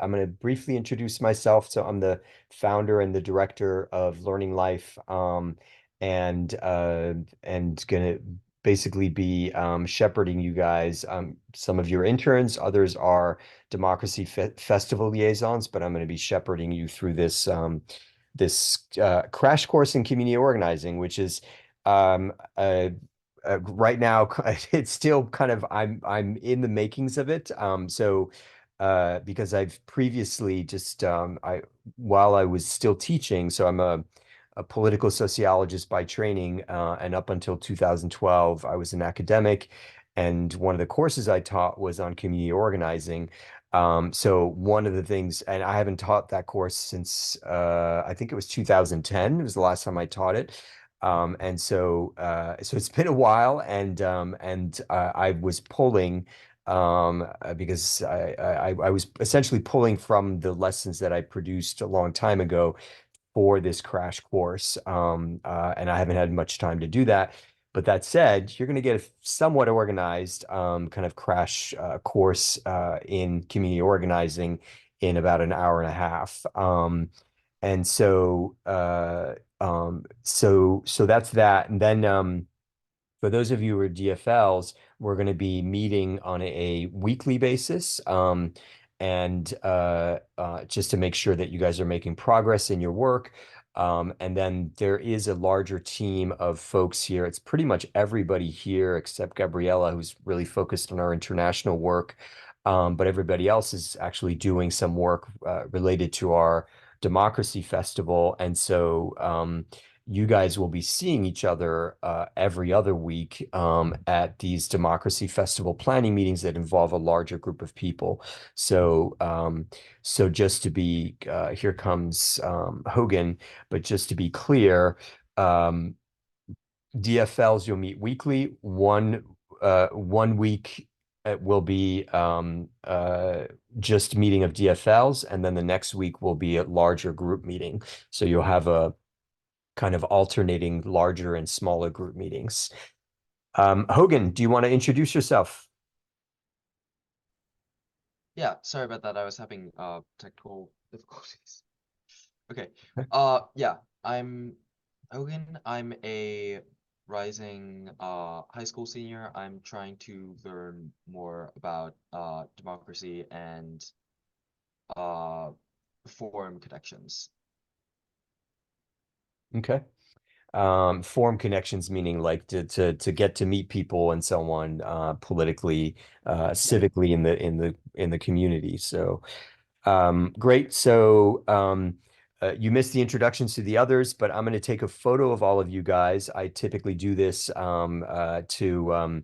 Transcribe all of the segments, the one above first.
I'm going to briefly introduce myself. So I'm the founder and the director of Learning Life, and going to basically be shepherding you guys. Some of your interns, others are Democracy Festival liaisons, but I'm going to be shepherding you through this crash course in community organizing, which is um, uh, right now it's still kind of I'm in the makings of it. Because I've previously just I while I was still teaching, so I'm a political sociologist by training, and up until 2012, I was an academic, and one of the courses I taught was on community organizing. So one of the things, and I haven't taught that course since I think it was 2010. It was the last time I taught it. So it's been a while, and I was pulling because I was essentially pulling from the lessons that I produced a long time ago for this crash course. And I haven't had much time to do that. But that said, you're going to get a somewhat organized kind of crash course in community organizing in about an hour and a half. And so so that's that. And then for those of you who are DFLs, we're going to be meeting on a weekly basis, and just to make sure that you guys are making progress in your work. And then there is a larger team of folks here. It's pretty much everybody here except Gabriella, who's really focused on our international work. But everybody else is actually doing some work related to our Democracy Festival. And so you guys will be seeing each other every other week at these Democracy Festival planning meetings that involve a larger group of people. So just to be here comes Hogan, but just to be clear, DFLs you'll meet weekly. One week it will be just meeting of DFLs, and then the next week will be a larger group meeting. So you'll have a kind of alternating larger and smaller group meetings. Hogan, do you want to introduce yourself? Yeah, sorry about that. I was having technical difficulties. Okay. Yeah, I'm Hogan. I'm a rising high school senior. I'm trying to learn more about democracy and uh forum connections. Okay. Form connections, meaning like to get to meet people and so on, politically, Yeah. civically in the community. So great. So you missed the introductions to the others, but I'm going to take a photo of all of you guys. I typically do this to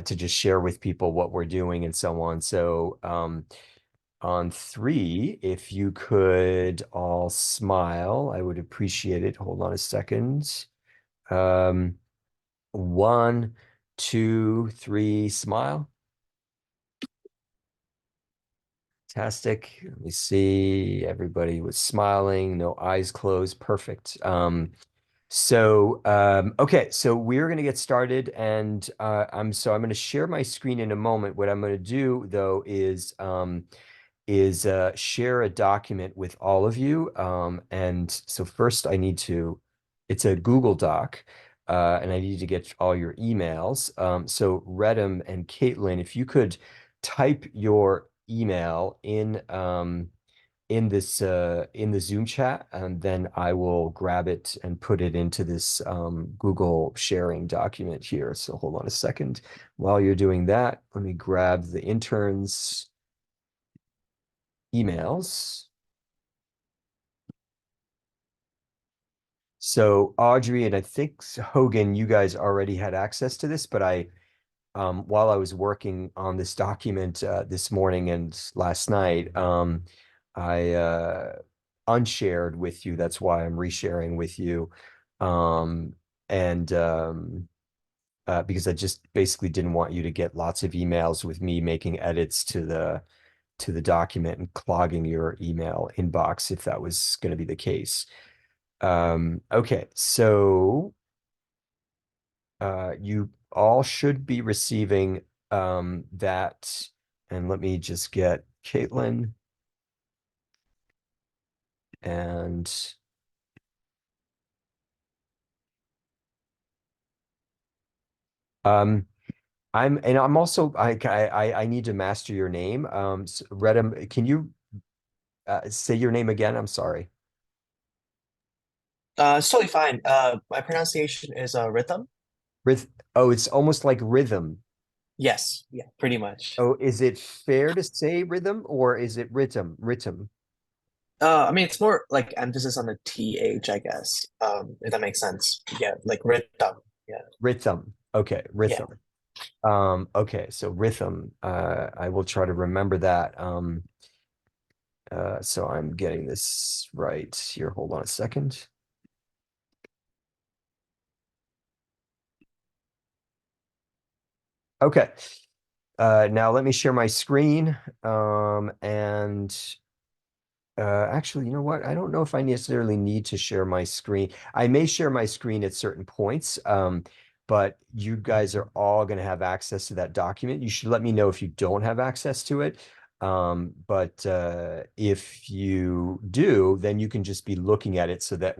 just share with people what we're doing and so on. So on three, if you could all smile, I would appreciate it. Hold on a second. Um, one, two, three, smile. Fantastic. Let me see. Everybody was smiling, no eyes closed. Perfect. Okay, so we're going to get started, and I'm going to share my screen in a moment. What I'm going to do though is share a document with all of you. And so first I need to, it's a Google Doc, and I need to get all your emails. So Redham and Caitlin, if you could type your email in the Zoom chat, and then I will grab it and put it into this Google sharing document here. So hold on a second. While you're doing that, let me grab the interns' emails. So Audrey and I think Hogan, you guys already had access to this, but while I was working on this document this morning and last night, I unshared with you. That's why I'm resharing with you, um, and because I just basically didn't want you to get lots of emails with me making edits to the document and clogging your email inbox if that was going to be the case. Okay, so you all should be receiving that. And let me just get Caitlin. And um, I'm also I need to master your name. Redham, can you say your name again? I'm sorry. It's totally fine. My pronunciation is rhythm. Ryth Oh, it's almost like rhythm. Yes, yeah, pretty much. Oh, is it fair to say rhythm or is it rhythm? Rhythm. I mean, it's more like emphasis on the TH, I guess. If that makes sense. Yeah, like rhythm. Yeah, Rhythm. Okay, yeah. rhythm. Okay, so rhythm. I will try to remember that. So I'm getting this right here. Hold on a second. Okay. Now let me share my screen. And actually, you know what? I don't know if I necessarily need to share my screen. I may share my screen at certain points, but you guys are all going to have access to that document. You should let me know if you don't have access to it. But if you do, then you can just be looking at it so that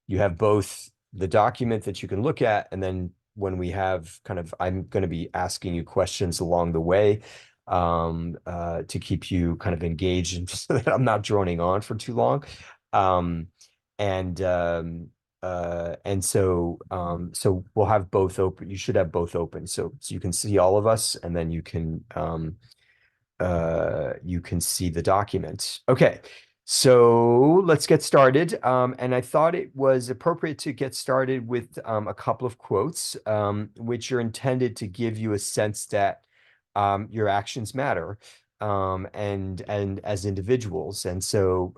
you have both the document that you can look at, and then when we have kind of, I'm going to be asking you questions along the way to keep you kind of engaged and so that I'm not droning on for too long. Um, and so we'll have both open. You should have both open, so you can see all of us, and then you can see the document. Okay, so let's get started. And I thought it was appropriate to get started with a couple of quotes, which are intended to give you a sense that your actions matter, and as individuals. And so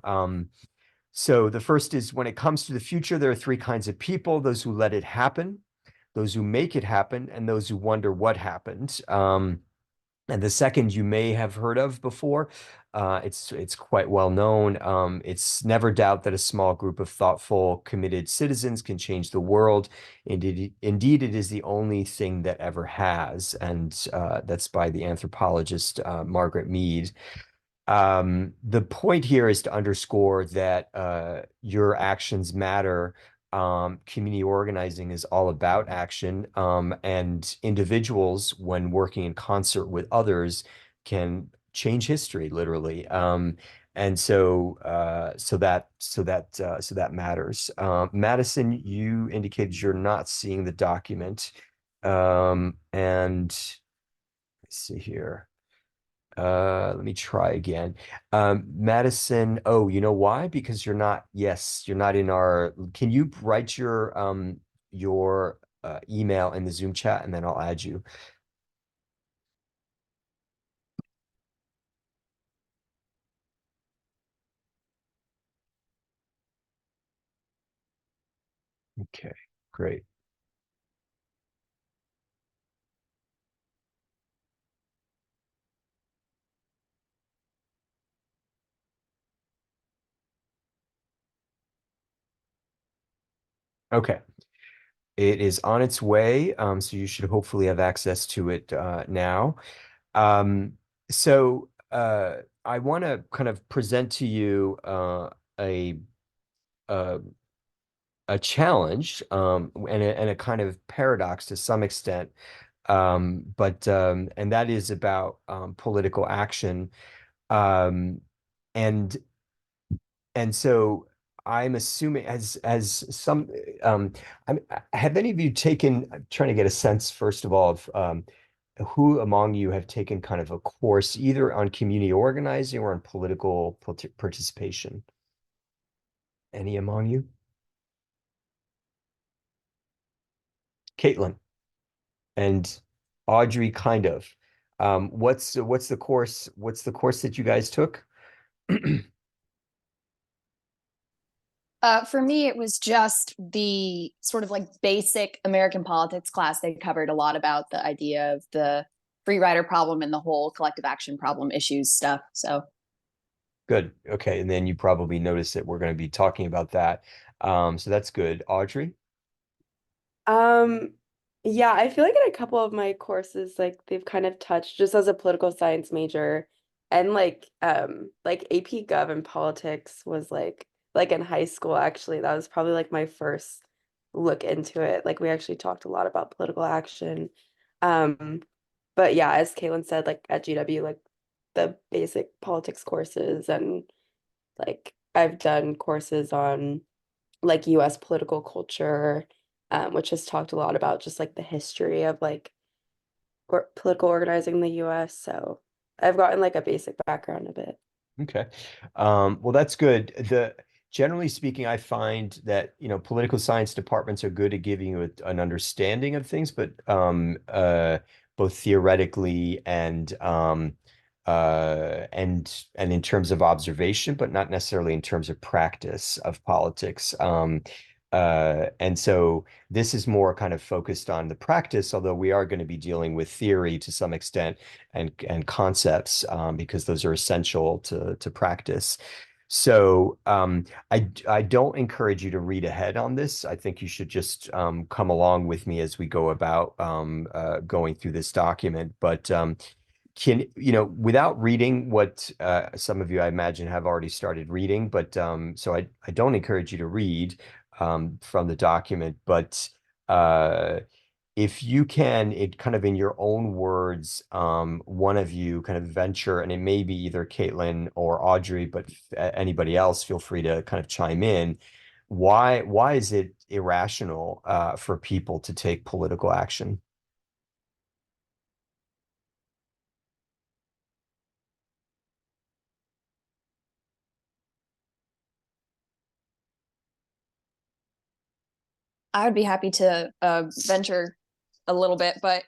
the first is, when it comes to the future, there are three kinds of people: those who let it happen, those who make it happen, and those who wonder what happened. And the second you may have heard of before. It's quite well known. It's never doubt that a small group of thoughtful, committed citizens can change the world. Indeed, it is the only thing that ever has. And that's by the anthropologist Margaret Mead. The point here is to underscore that your actions matter. Community organizing is all about action, and individuals, when working in concert with others, can change history, literally. And so that matters. Madison, you indicated you're not seeing the document, and let's see here. Let me try again. Madison, oh, you know why? Because you're not in our, can you write your email in the Zoom chat, and then I'll add you. Okay, great. Okay. It is on its way, so you should hopefully have access to it now. Um, so I want to kind of present to you a, a a challenge, and a kind of paradox to some extent, and that is about political action, um, and and so I'm assuming, as some I'm, have any of you taken? I'm trying to get a sense, first of all, of who among you have taken kind of a course either on community organizing or on political participation. Any among you? Caitlin and Audrey, kind of. What's the course? What's the course that you guys took? For me, it was just the sort of like basic American politics class. They covered a lot about the idea of the free rider problem and the whole collective action problem issues stuff. So, Good. Okay, and then you probably noticed that we're going to be talking about that. So that's good. Audrey? Um, yeah, I feel like in a couple of my courses, like they've kind of touched just as a political science major and like AP Gov and politics was like like in high school, actually. That was probably like my first look into it. Like we actually talked a lot about political action. Um, but yeah, as Caitlin said, like at GW, like the basic politics courses and like I've done courses on like US political culture, which has talked a lot about just like the history of like or political organizing in the US. So I've gotten like a basic background of it. Okay. Well, that's good. Generally speaking, I find that, political science departments are good at giving you an understanding of things, but both theoretically and in terms of observation, but not necessarily in terms of practice of politics. And so this is more kind of focused on the practice, although we are going to be dealing with theory to some extent and concepts, because those are essential to practice. So I don't encourage you to read ahead on this. I think you should just come along with me as we go about going through this document. But without reading what some of you, I imagine, have already started reading, but so I don't encourage you to read from the document, but if you can, it kind of in your own words, one of you kind of venture, and it may be either Caitlin or Audrey, but anybody else, feel free to kind of chime in. Why is it irrational for people to take political action? I would be happy to venture a little bit, but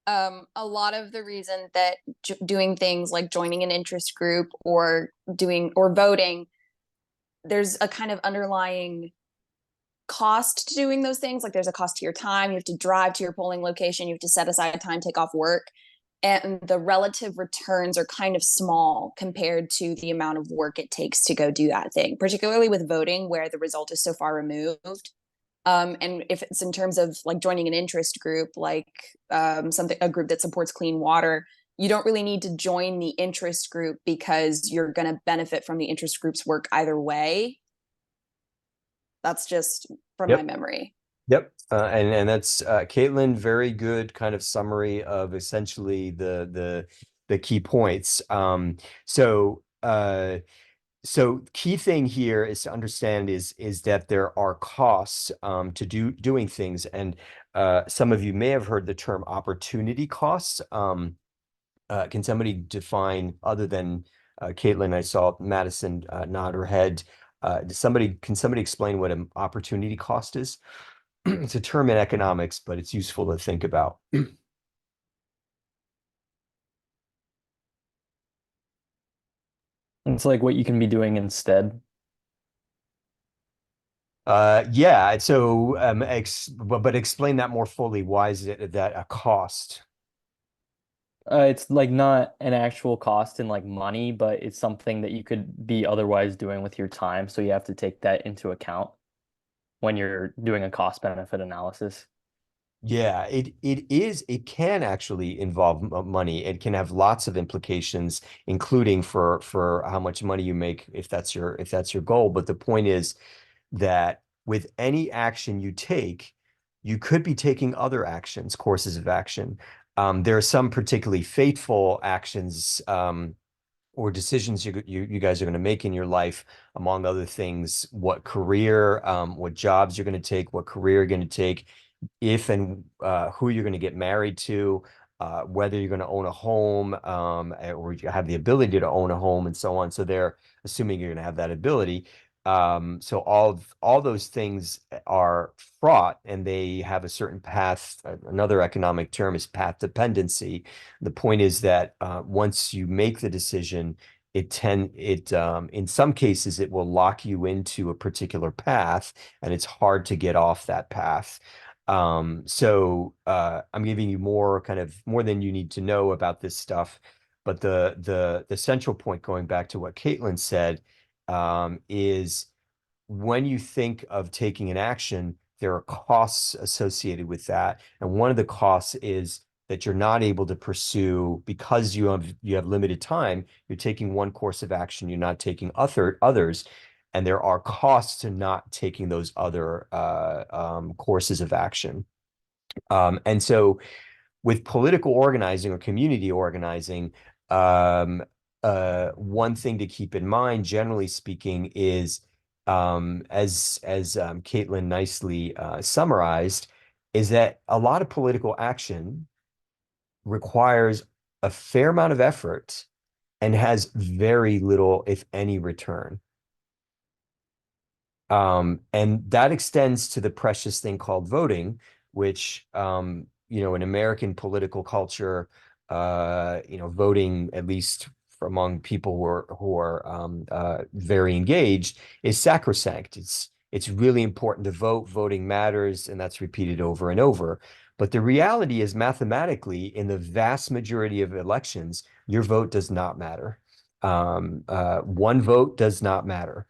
a lot of the reason that doing things like joining an interest group or voting, there's a kind of underlying cost to doing those things. Like there's a cost to your time. You have to drive to your polling location. You have to set aside time, take off work. And the relative returns are kind of small compared to the amount of work it takes to go do that thing, particularly with voting where the result is so far removed. And if it's in terms of like joining an interest group, like a group that supports clean water, you don't really need to join the interest group because you're going to benefit from the interest group's work either way. That's just from my Yep. memory. Yep. And that's Caitlin, very good kind of summary of essentially the key points. So key thing here is to understand is that there are costs to doing things, and some of you may have heard the term opportunity costs. Can somebody define, other than Caitlin? I saw Madison nod her head. Can somebody explain what an opportunity cost is? It's a term in economics, but it's useful to think about. It's like what you can be doing instead. Yeah. So, but explain that more fully. Why is it that a cost? It's like not an actual cost in like money, but it's something that you could be otherwise doing with your time. So you have to take that into account when you're doing a cost benefit analysis. Yeah, it can actually involve money. It can have lots of implications, including for how much money you make if that's your goal. But the point is that with any action you take, you could be taking other actions, courses of action. There are some particularly fateful actions, or decisions you guys are going to make in your life, among other things, what career, what jobs you're going to take, what career you're going to take, if and who you're going to get married to, whether you're going to own a home, or you have the ability to own a home, and so on. So they're assuming you're going to have that ability. So all those things are fraught, and they have a certain path. Another economic term is path dependency. The point is that once you make the decision, in some cases it will lock you into a particular path, and it's hard to get off that path. So I'm giving you more than you need to know about this stuff, but the central point, going back to what Caitlin said, is when you think of taking an action, there are costs associated with that. And one of the costs is that you're not able to pursue, because you have limited time. You're taking one course of action, you're not taking others. and there are costs to not taking those other courses of action. And so with political organizing or community organizing, one thing to keep in mind, generally speaking, is as Caitlin nicely summarized, is that a lot of political action requires a fair amount of effort and has very little, if any, return. And that extends to the precious thing called voting, which, in American political culture, voting, at least among people who are very engaged, is sacrosanct. It's really important to vote. Voting matters, and that's repeated over and over. But the reality is, mathematically, in the vast majority of elections, your vote does not matter. One vote does not matter.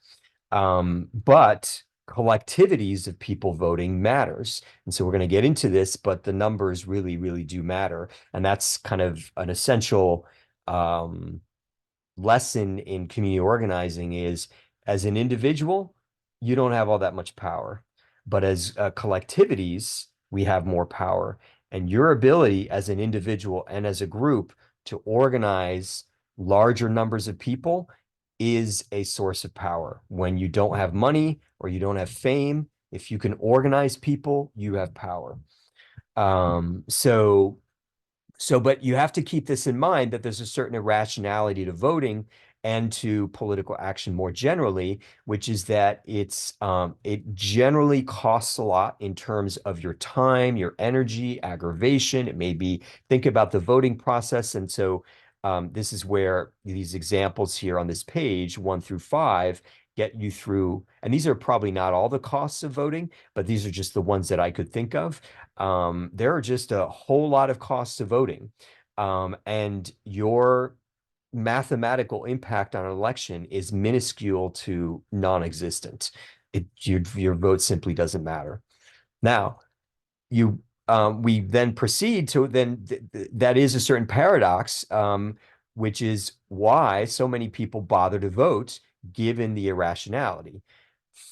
But collectivities of people voting matters. And so we're going to get into this, but the numbers really, really do matter. And that's kind of an essential lesson in community organizing is, as an individual, you don't have all that much power. But as collectivities, we have more power. And your ability as an individual and as a group to organize larger numbers of people is a source of power. When you don't have money or you don't have fame, if you can organize people, you have power. But you have to keep this in mind, that there's a certain irrationality to voting and to political action more generally, which is that it generally costs a lot in terms of your time, your energy, aggravation. It may be, think about the voting process. And so this is where these examples here on this page, 1 through 5, get you through. And these are probably not all the costs of voting, but these are just the ones that I could think of. There are just a whole lot of costs of voting. And your mathematical impact on an election is minuscule to non-existent. Your vote simply doesn't matter. Now, we then proceed to that is a certain paradox, which is why so many people bother to vote, given the irrationality.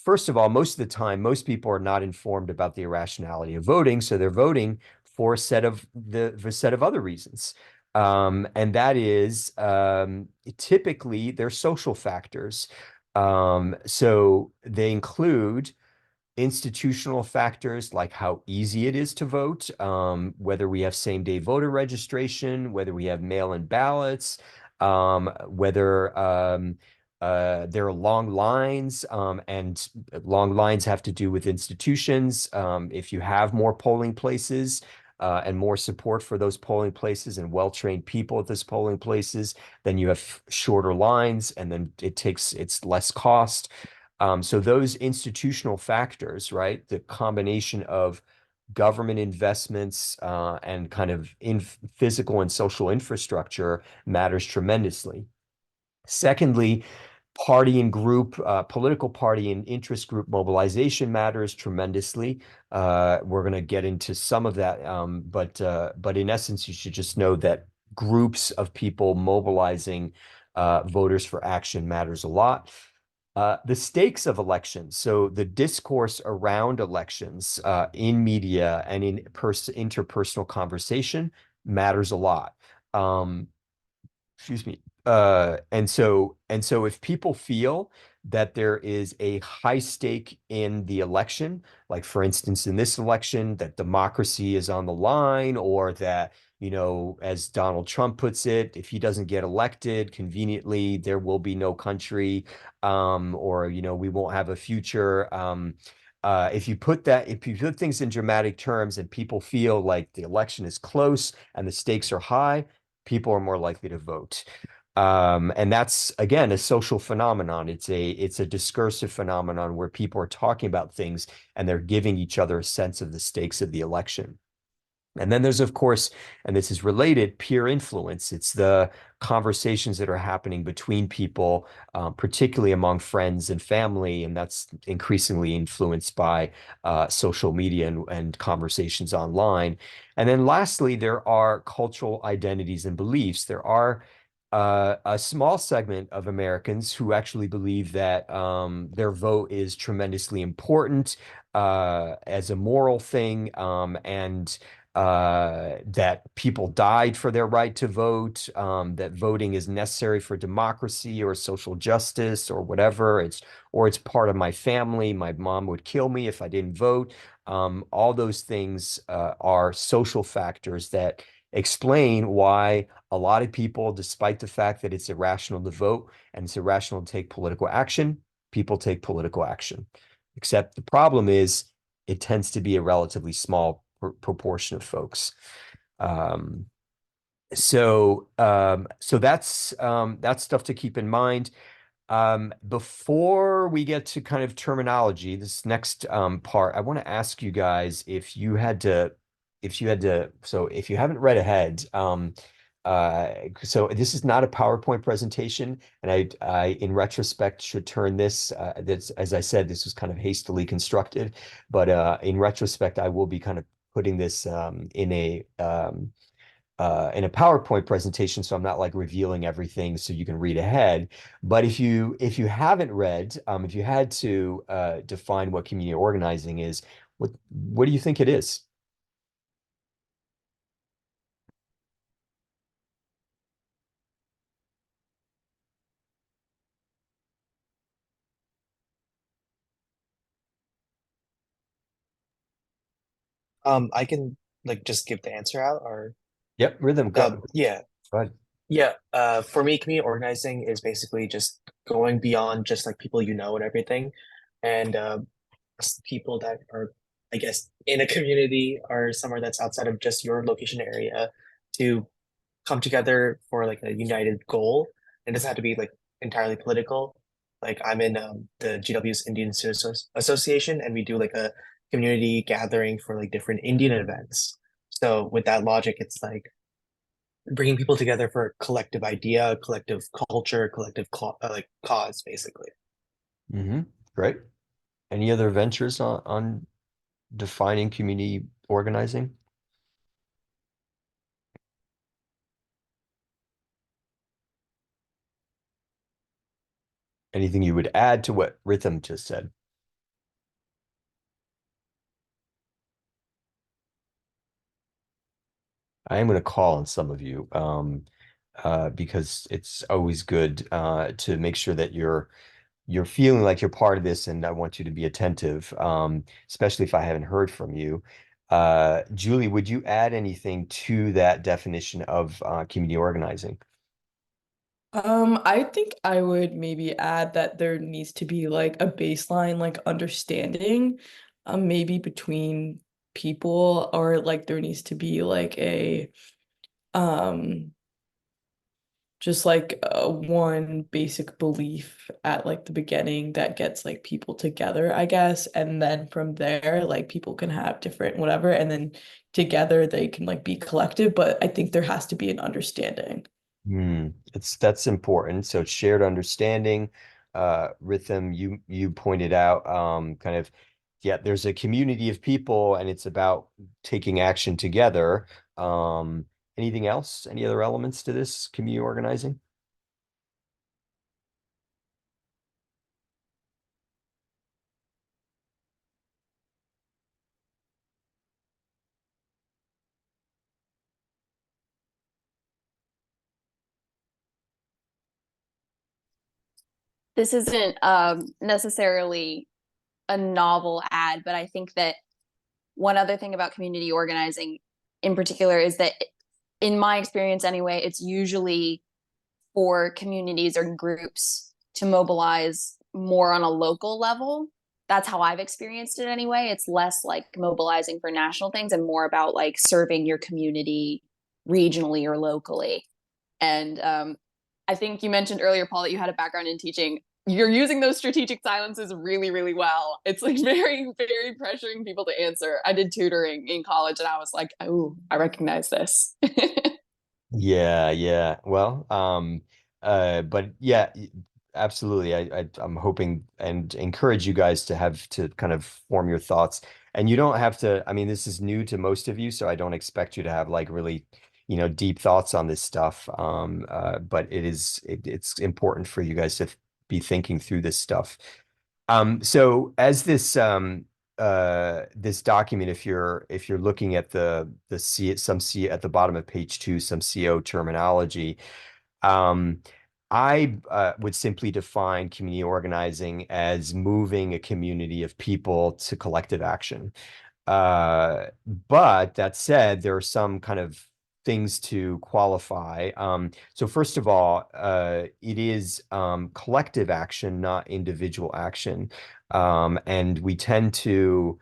First of all, most of the time, most people are not informed about the irrationality of voting, so they're voting for a set of other reasons. And that is typically they're social factors. So they include institutional factors like how easy it is to vote, whether we have same-day voter registration, whether we have mail-in ballots, whether there are long lines, and long lines have to do with institutions. If you have more polling places and more support for those polling places and well-trained people at those polling places, then you have shorter lines, and then it's less cost. So those institutional factors, right? The combination of government investments and kind of in physical and social infrastructure matters tremendously. Secondly, party and group, political party and interest group mobilization matters tremendously. We're going to get into some of that, but in essence, you should just know that groups of people mobilizing voters for action matters a lot. The stakes of elections, so the discourse around elections in media and in interpersonal conversation matters a lot. Excuse me. And so if people feel that there is a high stake in the election, like for instance, in this election, that democracy is on the line, or that, as Donald Trump puts it, if he doesn't get elected conveniently, there will be no country, or, we won't have a future. If you put things in dramatic terms and people feel like the election is close and the stakes are high, people are more likely to vote. And that's, again, a social phenomenon. It's a discursive phenomenon where people are talking about things and they're giving each other a sense of the stakes of the election. And then there's, of course, and this is related, peer influence. It's the conversations that are happening between people, particularly among friends and family, and that's increasingly influenced by social media and conversations online. And then lastly, there are cultural identities and beliefs. There are a small segment of Americans who actually believe that their vote is tremendously important as a moral thing, and that people died for their right to vote, that voting is necessary for democracy or social justice or whatever. It's part of my family. My mom would kill me if I didn't vote. All those things are social factors that explain why a lot of people, despite the fact that it's irrational to vote and it's irrational to take political action, people take political action. Except the problem is it tends to be a relatively small proportion of folks. So that's stuff to keep in mind. Before we get to kind of terminology, this next part, I want to ask you guys if you had to, so if you haven't read ahead, so this is not a PowerPoint presentation, and I in retrospect should turn this, that's, as I said, this was kind of hastily constructed, but in retrospect, I will be kind of putting this in a PowerPoint presentation, so I'm not like revealing everything so you can read ahead. But if you haven't read, if you had to define what community organizing is, what do you think it is? I can like just give the answer out or Yep, rhythm. Go. yeah. Go ahead. Yeah, for me, community organizing is basically just going beyond just like people you know and everything, and people that are, I guess, in a community or somewhere that's outside of just your location area to come together for like a united goal. It doesn't have to be like entirely political. Like I'm in the GW's Indian Students Association, and we do like a community gathering for like different Indian events. So with that logic, it's like bringing people together for a collective idea, collective culture, collective like cause, basically. Great. Any other ventures on defining community organizing? Anything you would add to what Rhythm just said? I am going to call on some of you because it's always good to make sure that you're feeling like you're part of this, and I want you to be attentive, especially if I haven't heard from you. Julie, would you add anything to that definition of community organizing? I think I would maybe add that there needs to be like a baseline like understanding, maybe between people, or like there needs to be like a um just like one basic belief at like the beginning that gets like people together, I guess, and then from there like people can have different whatever, and then together they can like be collective, but I think there has to be an understanding. That's important. So it's shared understanding. Rhythm, you pointed out kind of, yeah, there's a community of people and it's about taking action together. Anything else? Any other elements to this community organizing? This isn't necessarily a novel ad, but I think that one other thing about community organizing in particular is that, in my experience anyway, it's usually for communities or groups to mobilize more on a local level. That's how I've experienced it anyway. It's less like mobilizing for national things and more about like serving your community regionally or locally. And I think you mentioned earlier, Paul, that you had a background in teaching. You're using those strategic silences really, really well. It's like very, very pressuring people to answer. I did tutoring in college and I was like, oh, I recognize this. Yeah, yeah. Well, but yeah, absolutely. I'm hoping and encourage you guys to have to kind of form your thoughts. And you don't have to, I mean, this is new to most of you, so I don't expect you to have like really deep thoughts on this stuff. But it's important for you guys to be thinking through this stuff. So as this document, if you're looking at some C at the bottom of page 2, some CO terminology, I would simply define community organizing as moving a community of people to collective action. But that said, there are some kind of things to qualify. So first of all, it is collective action, not individual action. And we tend to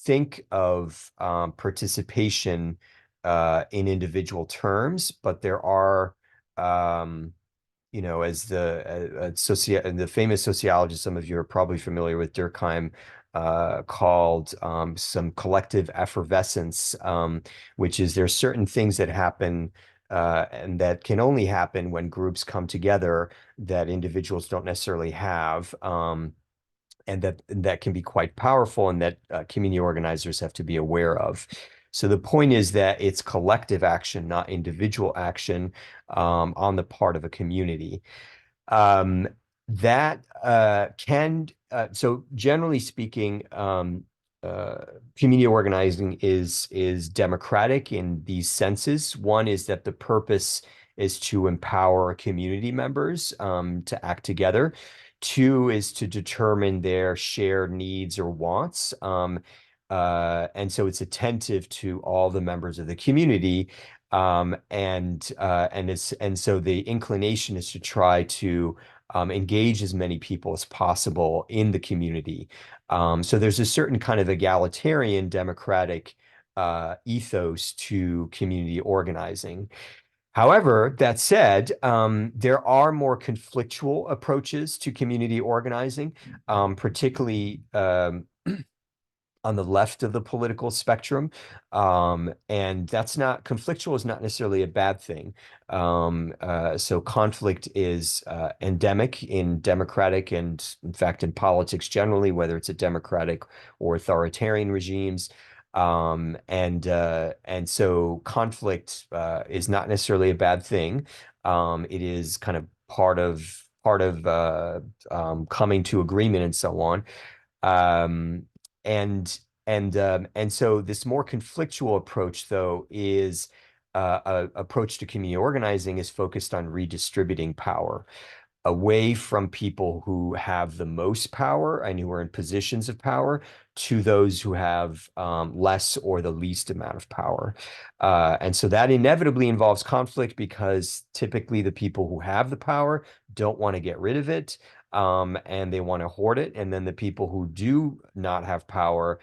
think of participation in individual terms, but there are as the famous sociologist, some of you are probably familiar with, Durkheim, called some collective effervescence, which is there's certain things that happen and that can only happen when groups come together that individuals don't necessarily have. And that can be quite powerful, and that community organizers have to be aware of. So the point is that it's collective action, not individual action, on the part of a community. That so generally speaking, community organizing is democratic in these senses. One is that the purpose is to empower community members to act together. Two is to determine their shared needs or wants. And so it's attentive to all the members of the community. And so the inclination is to try to engage as many people as possible in the community. So there's a certain kind of egalitarian democratic ethos to community organizing. However, that said, there are more conflictual approaches to community organizing, particularly on the left of the political spectrum. And conflictual is not necessarily a bad thing. So conflict is endemic in democratic and, in fact, in politics generally, whether it's a democratic or authoritarian regimes. And so conflict is not necessarily a bad thing. It is kind of part of coming to agreement and so on. And so this more conflictual approach, though, is approach to community organizing is focused on redistributing power away from people who have the most power and who are in positions of power to those who have less or the least amount of power. And so that inevitably involves conflict, because typically the people who have the power don't want to get rid of it, and they want to hoard it. And then the people who do not have power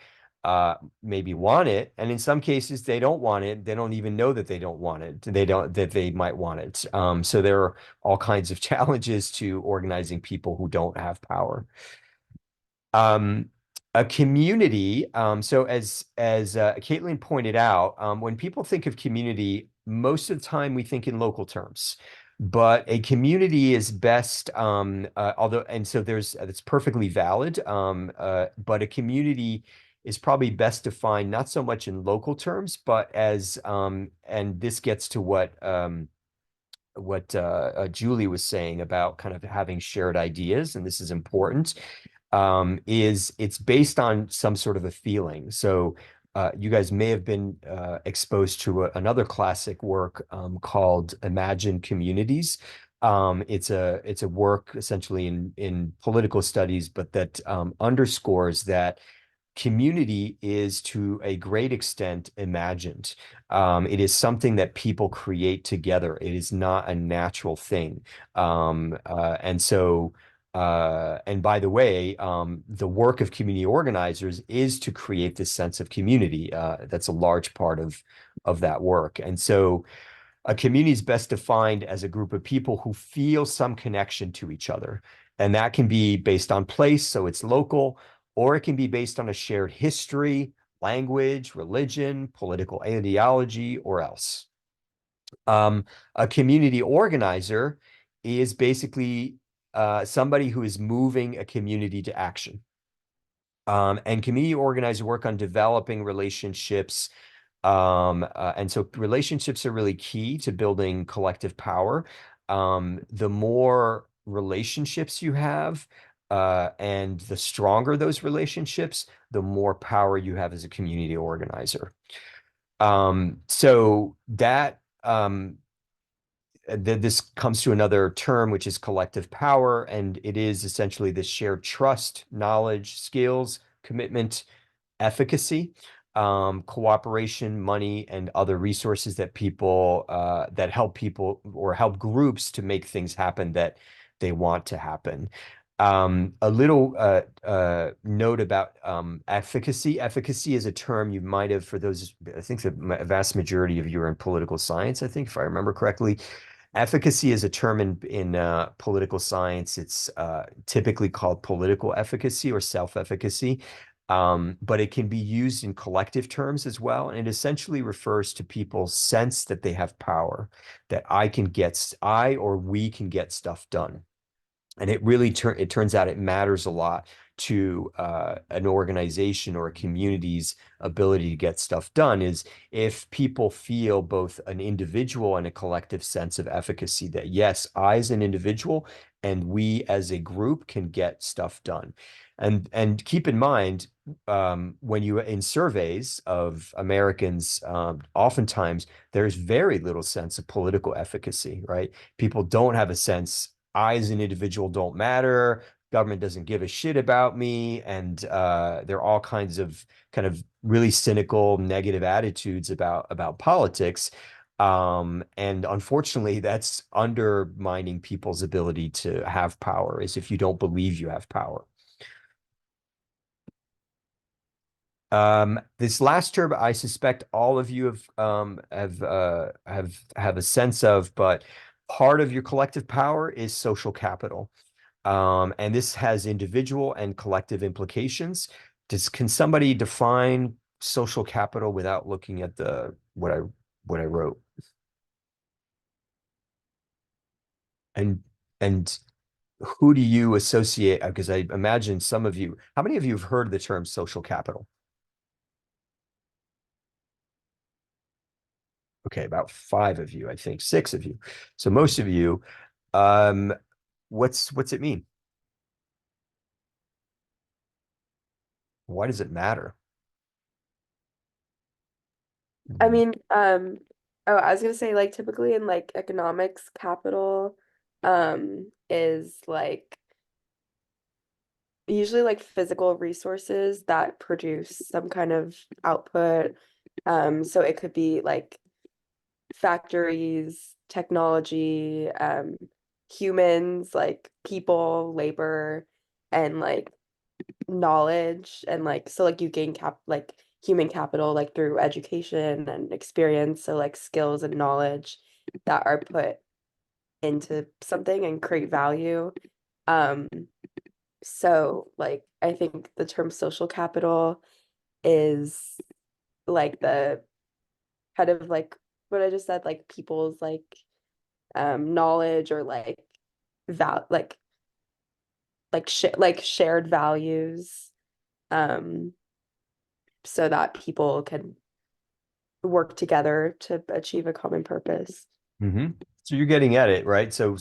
maybe want it, and in some cases they don't want it. They don't even know that they don't want it. That they might want it. So there are all kinds of challenges to organizing people who don't have power. A community. So as Caitlin pointed out, when people think of community, most of the time we think in local terms. But a community is best, it's perfectly valid. But a community is probably best defined not so much in local terms, but as and this gets to what Julie was saying about kind of having shared ideas, and this is important. Is it's based on some sort of a feeling. So you guys may have been exposed to another classic work called Imagine Communities. It's a work essentially in political studies, but that underscores that community is to a great extent imagined. It is something that people create together. It is not a natural thing. And by the way, the work of community organizers is to create this sense of community. That's a large part of that work. And so a community is best defined as a group of people who feel some connection to each other. And that can be based on place, so it's local, or it can be based on a shared history, language, religion, political ideology, or else. A community organizer is basically somebody who is moving a community to action. And community organizers work on developing relationships And so relationships are really key to building collective power. The more relationships you have, and the stronger those relationships, the more power you have as a community organizer. So that this comes to another term, which is collective power, and it is essentially the shared trust, knowledge, skills, commitment, efficacy, cooperation, money, and other resources that people that help people or help groups to make things happen that they want to happen. A little note about efficacy. Efficacy is a term you might have, for those, I think the vast majority of you are in political science, I think, if I remember correctly. Efficacy is a term in political science. It's typically called political efficacy or self-efficacy, but it can be used in collective terms as well. And it essentially refers to people's sense that they have power, that I or we can get stuff done. And it turns out it matters a lot to an organization or a community's ability to get stuff done, is if people feel both an individual and a collective sense of efficacy, that yes, I as an individual and we as a group can get stuff done. And keep in mind, when you in surveys of Americans, oftentimes there's very little sense of political efficacy, right? People don't have a sense, I as an individual don't matter, government doesn't give a shit about me, and there are all kinds of kind of really cynical, negative attitudes about politics. And unfortunately, that's undermining people's ability to have power, is if you don't believe you have power. This last term, I suspect all of you have a sense of, but part of your collective power is social capital. And this has individual and collective implications. Can somebody define social capital without looking at what I wrote? And who do you associate? Because I imagine some of you, how many of you have heard the term social capital? Okay, about 5 of you, I think, 6 of you. So most of you, what's it mean? Why does it matter? I mean, oh, I was gonna say, like, typically in like economics, capital is like usually like physical resources that produce some kind of output. So it could be like factories, technology, humans, like people, labor, and like knowledge, and like so like you gain like human capital like through education and experience, so like skills and knowledge that are put into something and create value. Um, so like I think the term social capital is like the kind of like what I just said, like people's like knowledge or like val like shared values, um so that people can work together to achieve a common purpose. So you're getting at it, right? So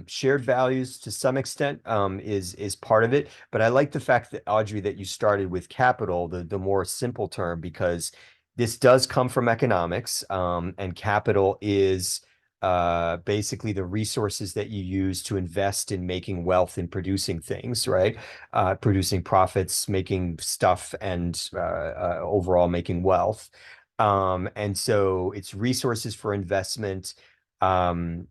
shared values to some extent is part of it. But I like the fact that, Audrey, that you started with capital, the more simple term, because this does come from economics, and capital is basically the resources that you use to invest in making wealth and producing things, right? Producing profits, making stuff, and overall making wealth. And so it's resources for investment. So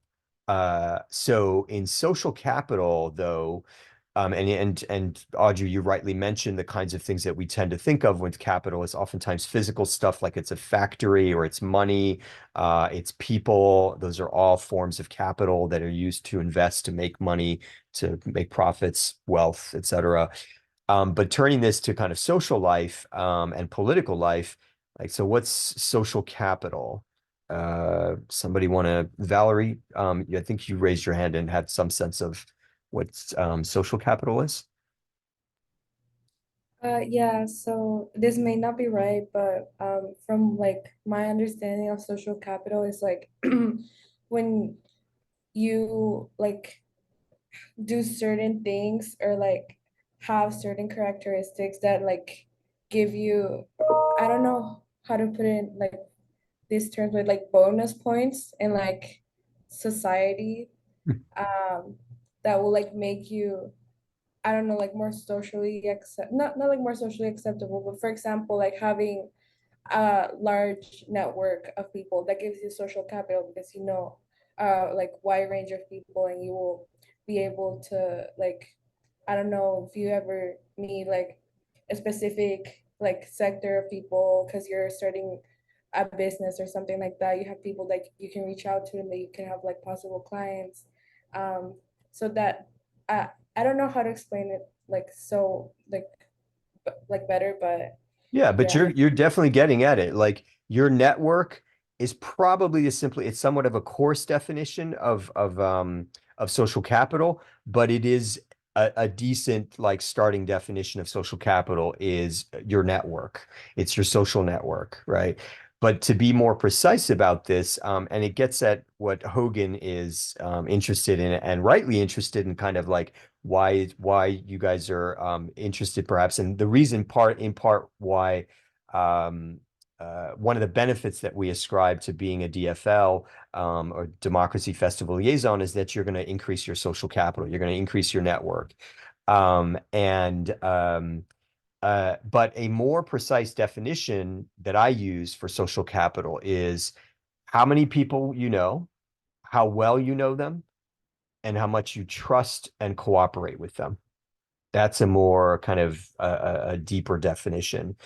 in social capital, though, and Audrey, you rightly mentioned the kinds of things that we tend to think of with capital is oftentimes physical stuff, like it's a factory or it's money, it's people. Those are all forms of capital that are used to invest, to make money, to make profits, wealth, etc. But turning this to kind of social life, and political life, like, so what's social capital? Somebody want to, Valerie, I think you raised your hand and had some sense of what social capital is. Yeah, so this may not be right, but from like my understanding of social capital is like when you like do certain things or like have certain characteristics that like give you, I don't know how to put it in like these terms, but like bonus points in like society, um that will like make you, I don't know, like more socially accept, not like more socially acceptable, but for example, like having a large network of people that gives you social capital because you know like wide range of people and you will be able to like, I don't know if you ever need like a specific like sector of people because you're starting a business or something like that. You have people like you can reach out to and that you can have like possible clients. Um, so that I don't know how to explain it like so like better, but Yeah, but yeah. you're definitely getting at it. Like your network is probably it's somewhat of a coarse definition of social capital, but it is a decent like starting definition of social capital is your network. It's your social network, right? But to be more precise about this, and it gets at what Hogan is interested in and rightly interested in, kind of like why you guys are interested perhaps, and the reason in part why one of the benefits that we ascribe to being a DFL or Democracy Festival Liaison is that you're going to increase your social capital, you're going to increase your network. But a more precise definition that I use for social capital is how many people you know, how well you know them, and how much you trust and cooperate with them. That's a more kind of a deeper definition.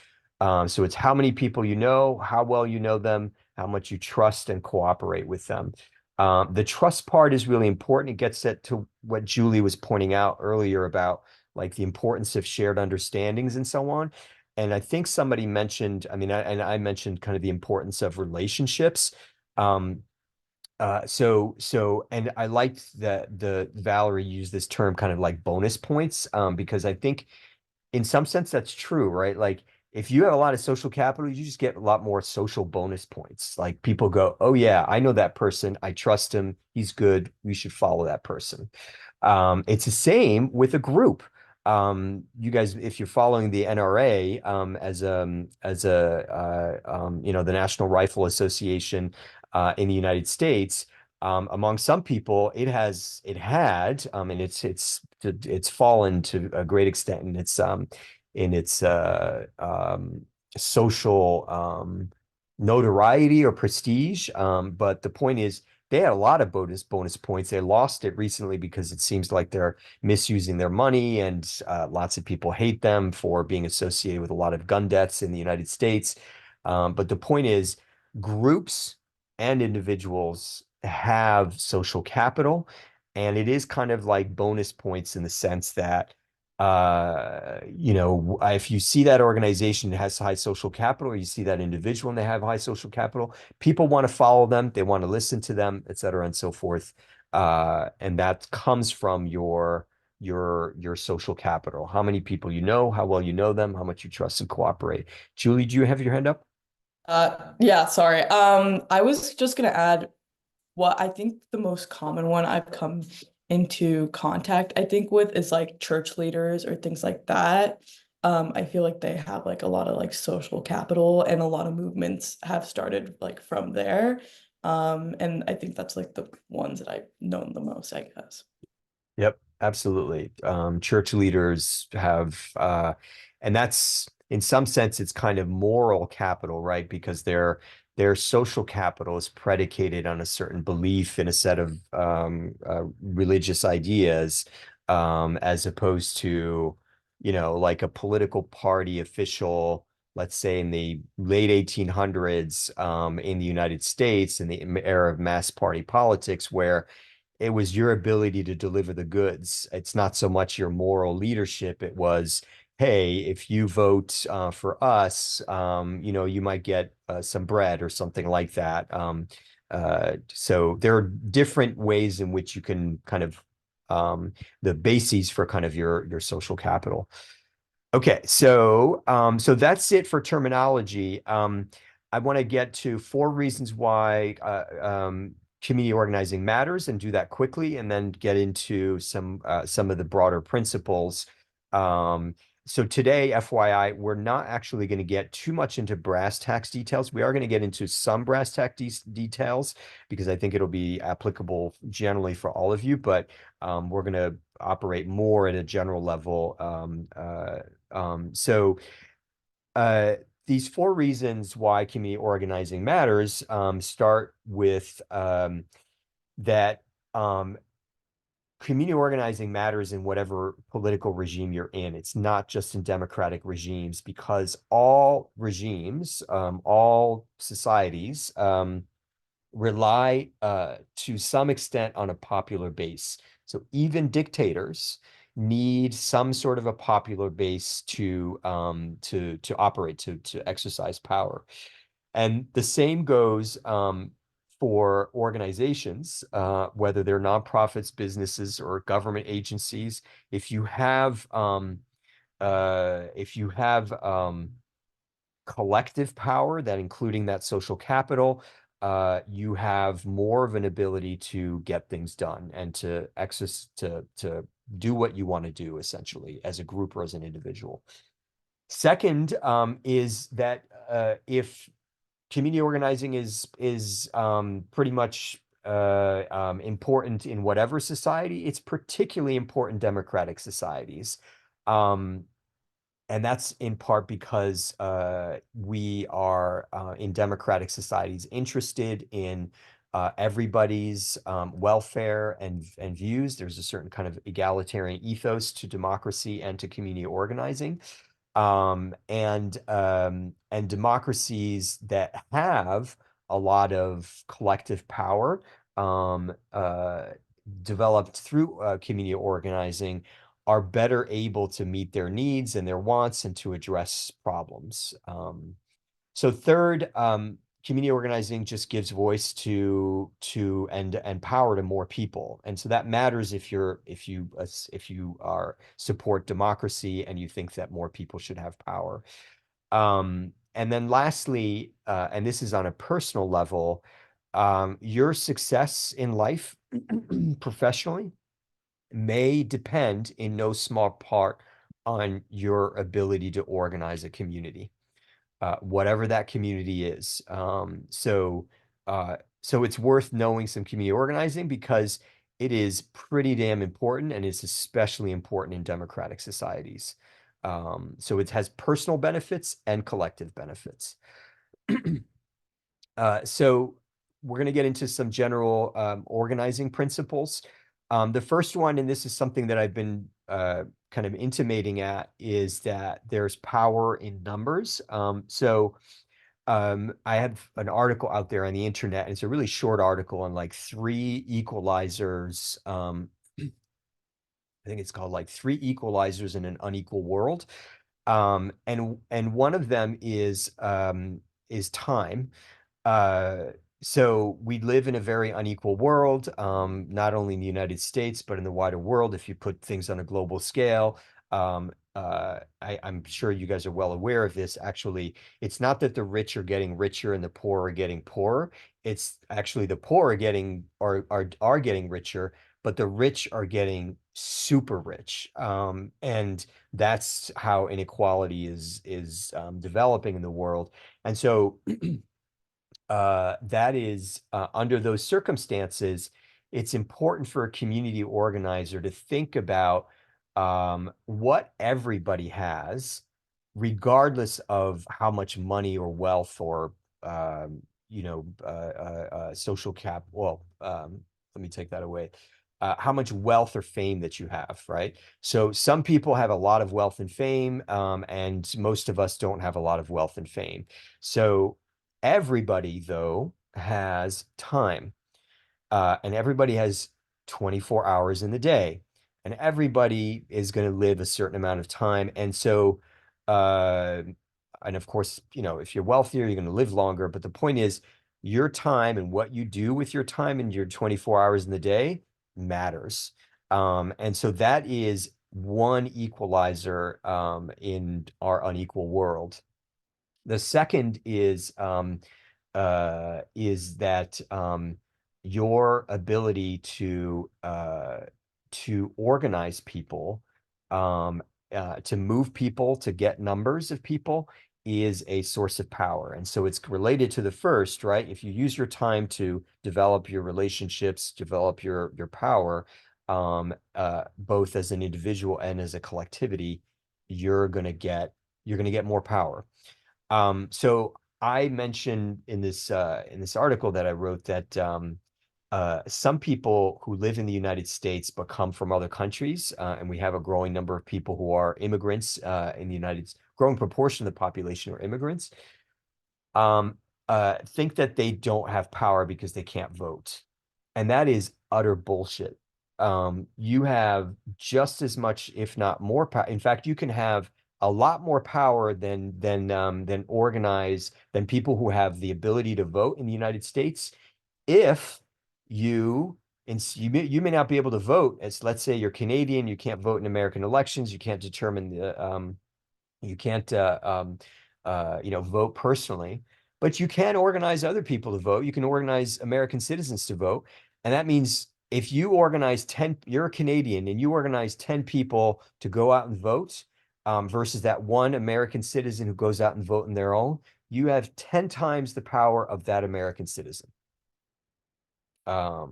So it's how many people you know, how well you know them, how much you trust and cooperate with them. The trust part is really important. It gets to what Julie was pointing out earlier about like the importance of shared understandings and so on. And I think somebody mentioned, I mean, and I mentioned kind of the importance of relationships. Um, and I liked that the Valerie used this term kind of like bonus points, because I think in some sense that's true, right? Like if you have a lot of social capital, you just get a lot more social bonus points. Like people go, oh yeah, I know that person. I trust him. He's good. We should follow that person. It's the same with a group. You guys, if you're following the NRA, the National Rifle Association in the United States, among some people, and it's fallen to a great extent in its social notoriety or prestige. But the point is, they had a lot of bonus points. They lost it recently because it seems like they're misusing their money, and lots of people hate them for being associated with a lot of gun deaths in the United States. But the point is, groups and individuals have social capital, and it is kind of like bonus points in the sense that if you see that organization has high social capital, or you see that individual and they have high social capital, people want to follow them, they want to listen to them, et cetera, and so forth. And that comes from your social capital. How many people you know, how well you know them, how much you trust and cooperate. Julie, do you have your hand up? Yeah, sorry. I was just gonna add what I think the most common one I've come into contact, I think, with is like church leaders or things like that. I feel like they have like a lot of like social capital and a lot of movements have started like from there. And I think that's like the ones that I've known the most, I guess. Yep, absolutely. Church leaders have, and that's in some sense, it's kind of moral capital, right? Because their social capital is predicated on a certain belief in a set of religious ideas, as opposed to, like a political party official, let's say in the late 1800s, in the United States, in the era of mass party politics, where it was your ability to deliver the goods. It's not so much your moral leadership. It was, hey, if you vote for us, you might get some bread or something like that. So there are different ways in which you can kind of the bases for kind of your social capital. Okay, so so that's it for terminology. I want to get to 4 reasons why community organizing matters and do that quickly, and then get into some of the broader principles. Um, so today, FYI, we're not actually going to get too much into brass tacks details. We are going to get into some brass tack details because I think it'll be applicable generally for all of you, but we're going to operate more at a general level. So these 4 reasons why community organizing matters start with that community organizing matters in whatever political regime you're in. It's not just in democratic regimes, because all regimes, all societies rely to some extent on a popular base. So even dictators need some sort of a popular base to operate, to exercise power. And the same goes for organizations, whether they're nonprofits, businesses, or government agencies. If you have collective power, that including that social capital, you have more of an ability to get things done and to access to do what you want to do, essentially, as a group or as an individual. Second, is that if community organizing is pretty much important in whatever society, it's particularly important in democratic societies. And that's in part because we are in democratic societies interested in everybody's welfare and views. There's a certain kind of egalitarian ethos to democracy and to community organizing. And democracies that have a lot of collective power developed through community organizing are better able to meet their needs and their wants and to address problems. So third, community organizing just gives voice to and power to more people, and so that matters if you are support democracy and you think that more people should have power. And then lastly, and this is on a personal level, your success in life professionally may depend in no small part on your ability to organize a community, whatever that community is. So it's worth knowing some community organizing because it is pretty damn important, and it's especially important in democratic societies. So it has personal benefits and collective benefits. So we're going to get into some general organizing principles. The first one, and this is something that I've been kind of intimating at, is that there's power in numbers. I have an article out there on the internet, and it's a really short article on like 3 equalizers. I think it's called like 3 equalizers in an unequal world. And one of them is time. So we live in a very unequal world, not only in the United States, but in the wider world. If you put things on a global scale, I'm sure you guys are well aware of this. Actually, it's not that the rich are getting richer and the poor are getting poorer. It's actually the poor are getting richer, but the rich are getting super rich. And that's how inequality is developing in the world. And so that is under those circumstances, it's important for a community organizer to think about what everybody has, regardless of how much money or wealth or social cap. Well, let me take that away. How much wealth or fame that you have, right? So some people have a lot of wealth and fame, and most of us don't have a lot of wealth and fame. So everybody, though, has time, and everybody has 24 hours in the day, and everybody is going to live a certain amount of time. And so, and of course, if you're wealthier, you're going to live longer. But the point is, your time and what you do with your time and your 24 hours in the day matters. And so that is one equalizer in our unequal world. The second is that your ability to organize people, to move people, to get numbers of people is a source of power. And so it's related to the first, right? If you use your time to develop your relationships, develop your power, both as an individual and as a collectivity, you're gonna get more power. So I mentioned in this article that I wrote that some people who live in the United States but come from other countries, and we have a growing number of people who are immigrants in the United States, growing proportion of the population are immigrants, think that they don't have power because they can't vote. And that is utter bullshit. You have just as much, if not more power. In fact, you can have a lot more power than people who have the ability to vote in the United States if you you may not be able to vote. As, let's say you're Canadian, you can't vote in American elections, you can't determine the you can't vote personally, but you can organize other people to vote. You can organize American citizens to vote. And that means if you organize 10, you're a Canadian and you organize 10 people to go out and vote, versus that one American citizen who goes out and vote on their own, you have 10 times the power of that American citizen. So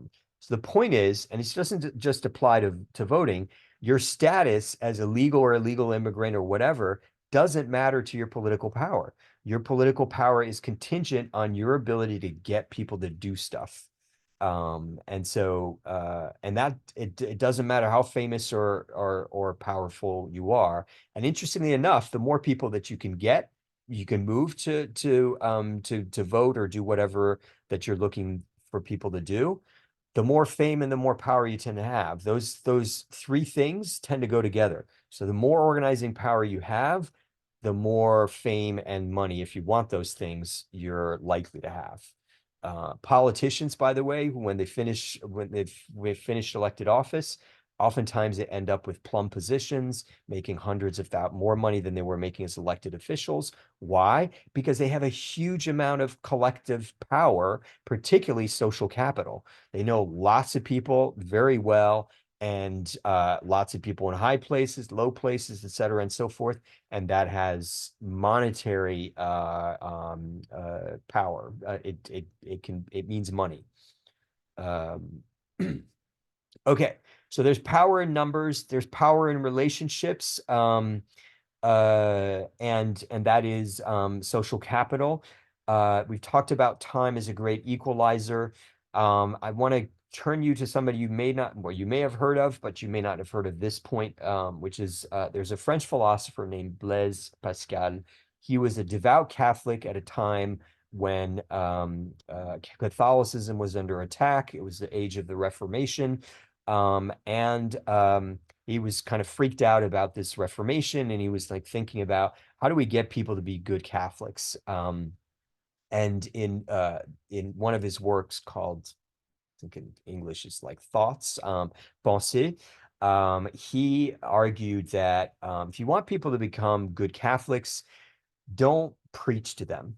the point is, and it doesn't just apply to voting, your status as a legal or illegal immigrant or whatever doesn't matter to your political power. Your political power is contingent on your ability to get people to do stuff. And so, and that it doesn't matter how famous or powerful you are. And interestingly enough, the more people that you can get, you can move to vote or do whatever that you're looking for people to do, the more fame and the more power you tend to have. Those three things tend to go together. So the more organizing power you have, the more fame and money, if you want those things, you're likely to have. Politicians, by the way, when they've finished elected office, oftentimes they end up with plum positions, making hundreds of thousands more money than they were making as elected officials. Why? Because they have a huge amount of collective power, particularly social capital. They know lots of people very well, and lots of people in high places, low places, et cetera, and so forth. And that has monetary power. It means money. Okay, so there's power in numbers, there's power in relationships, and that is social capital. We've talked about time as a great equalizer. I want to turn you to somebody you may have heard of, but you may not have heard of this point, which is there's a French philosopher named Blaise Pascal. He was a devout Catholic at a time when Catholicism was under attack. It was the age of the Reformation. He was kind of freaked out about this Reformation, and he was like thinking about how do we get people to be good Catholics. And in one of his works called, I think in English it's like Thoughts, Pensées, he argued that if you want people to become good Catholics, don't preach to them.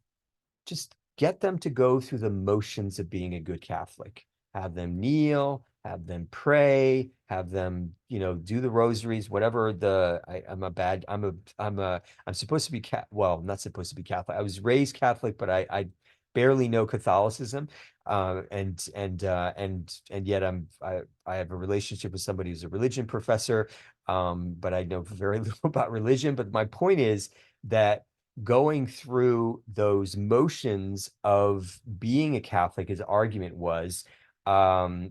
Just get them to go through the motions of being a good Catholic. Have them kneel, have them pray, have them, do the rosaries, whatever I'm supposed to be, well, I'm not supposed to be Catholic. I was raised Catholic, but I barely know Catholicism. And yet I have a relationship with somebody who's a religion professor. But I know very little about religion. But my point is that going through those motions of being a Catholic, his argument was,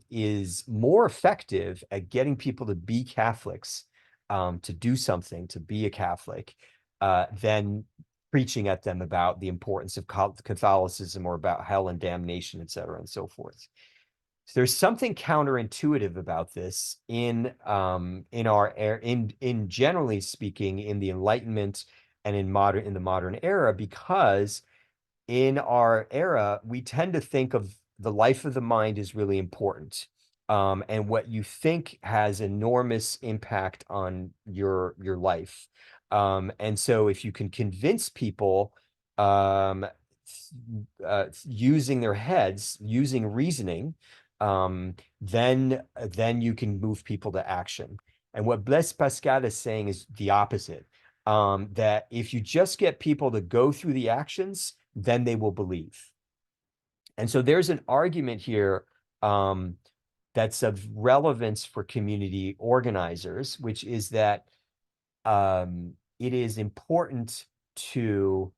is more effective at getting people to be Catholics, to do something, to be a Catholic, than preaching at them about the importance of Catholicism or about hell and damnation, et cetera, and so forth. So there's something counterintuitive about this in generally speaking, in the Enlightenment and in the modern era, because in our era, we tend to think of the life of the mind is really important. and what you think has enormous impact on your life. And so if you can convince people using their heads, using reasoning, then you can move people to action. And what Blaise Pascal is saying is the opposite. That if you just get people to go through the actions, then they will believe. And so there's an argument here that's of relevance for community organizers, which is that it is important to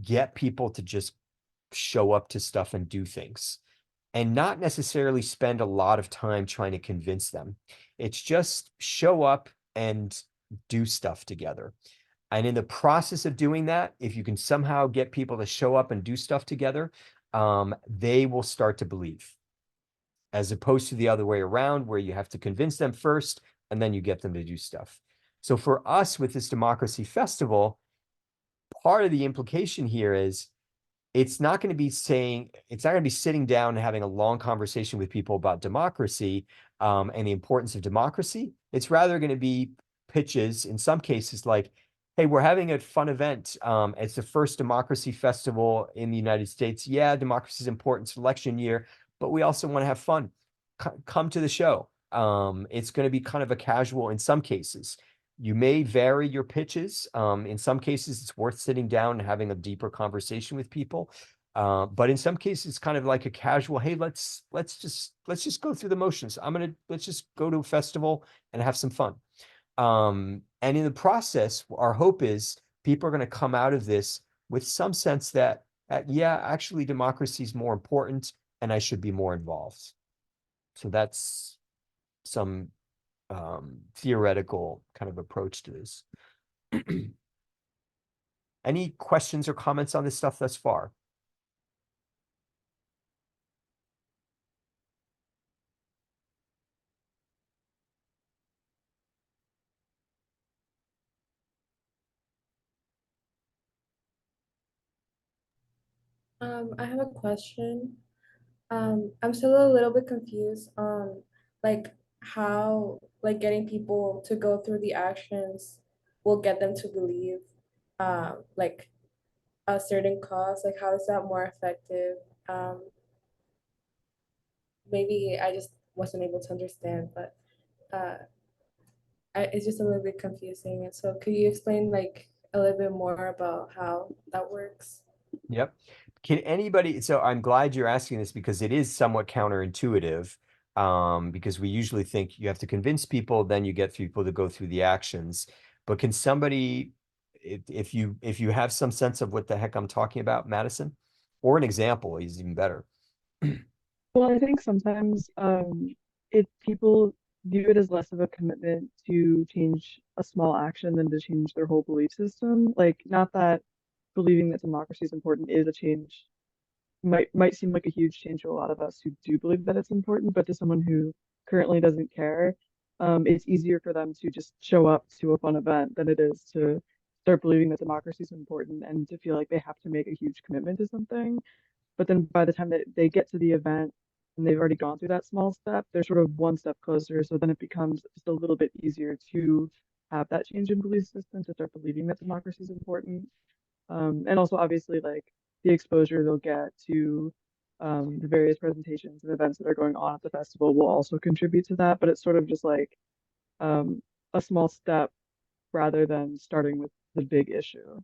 get people to just show up to stuff and do things, and not necessarily spend a lot of time trying to convince them. It's just show up and do stuff together. And in the process of doing that, if you can somehow get people to show up and do stuff together, they will start to believe, as opposed to the other way around, where you have to convince them first and then you get them to do stuff. So for us with this Democracy Festival, part of the implication here is it's not going to be sitting down and having a long conversation with people about democracy and the importance of democracy. It's rather going to be pitches in some cases like, hey, we're having a fun event. It's the first Democracy Festival in the United States. Yeah, democracy is important. It's election year, but we also want to have fun. Come to the show. It's going to be kind of a casual in some cases. You may vary your pitches. In some cases, it's worth sitting down and having a deeper conversation with people. But in some cases, it's kind of like a casual, hey, let's just go through the motions. Let's just go to a festival and have some fun. And in the process, our hope is people are going to come out of this with some sense that, yeah, actually democracy is more important and I should be more involved. So that's some theoretical kind of approach to this. Any questions or comments on this stuff thus far? I have a question. I'm still a little bit confused on like how like getting people to go through the actions will get them to believe like a certain cause. Like how is that more effective? Um, Maybe I just wasn't able to understand, but uh, it's just a little bit confusing. And so could you explain like a little bit more about how that works? Yep. Can anybody, so I'm glad you're asking this because it is somewhat counterintuitive, because we usually think you have to convince people, then you get people to go through the actions. But can somebody, if you have some sense of what the heck I'm talking about, Madison, or an example is even better. Well, I think sometimes if people view it as less of a commitment to change a small action than to change their whole belief system. Like, not that believing that democracy is important is a change, might seem like a huge change to a lot of us who do believe that it's important, but to someone who currently doesn't care, it's easier for them to just show up to a fun event than it is to start believing that democracy is important and to feel like they have to make a huge commitment to something. But then by the time that they get to the event and they've already gone through that small step, they're sort of one step closer. So then it becomes just a little bit easier to have that change in belief system, to start believing that democracy is important. And also, obviously, like the exposure they'll get to the various presentations and events that are going on at the festival will also contribute to that. But it's sort of just like a small step rather than starting with the big issue.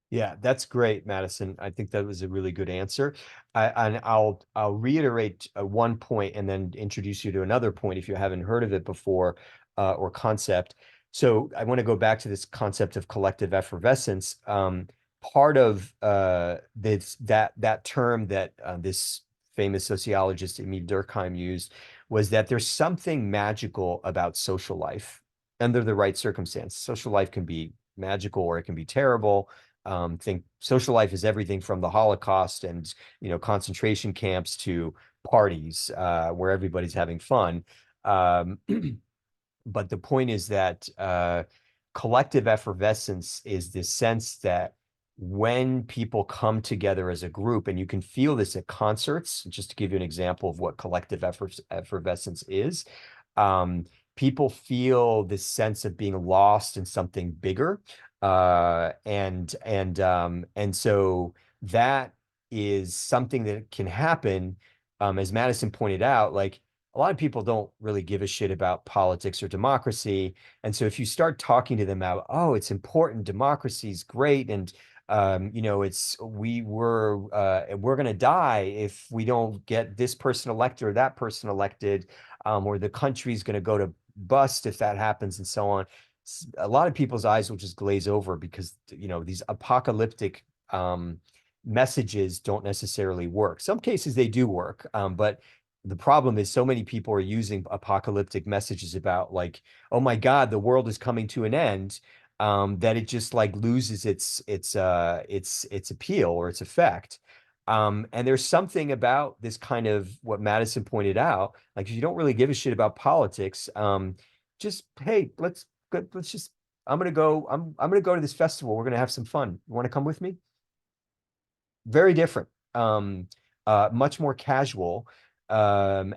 Yeah, that's great, Madison. I think that was a really good answer. And I'll reiterate one point and then introduce you to another point if you haven't heard of it before, or concept. So I want to go back to this concept of collective effervescence. Part of that term that this famous sociologist Emile Durkheim used was that there's something magical about social life under the right circumstance. Social life can be magical or it can be terrible. Think social life is everything from the Holocaust and concentration camps to parties where everybody's having fun. But the point is that collective effervescence is this sense that when people come together as a group, and you can feel this at concerts, just to give you an example of what collective effervescence is, people feel this sense of being lost in something bigger. And so that is something that can happen, as Madison pointed out, like a lot of people don't really give a shit about politics or democracy. And so if you start talking to them about, oh, it's important, democracy is great, and we're going to die if we don't get this person elected or that person elected, or the country's going to go to bust if that happens, and so on. A lot of people's eyes will just glaze over because, these apocalyptic messages don't necessarily work. Some cases they do work, but the problem is so many people are using apocalyptic messages about, like, oh my God, the world is coming to an end, that it just like loses its appeal or its effect. And there's something about this kind of what Madison pointed out, like if you don't really give a shit about politics, just, hey, let's just, I'm gonna go to this festival. We're gonna have some fun. You want to come with me? Very different. Much more casual. And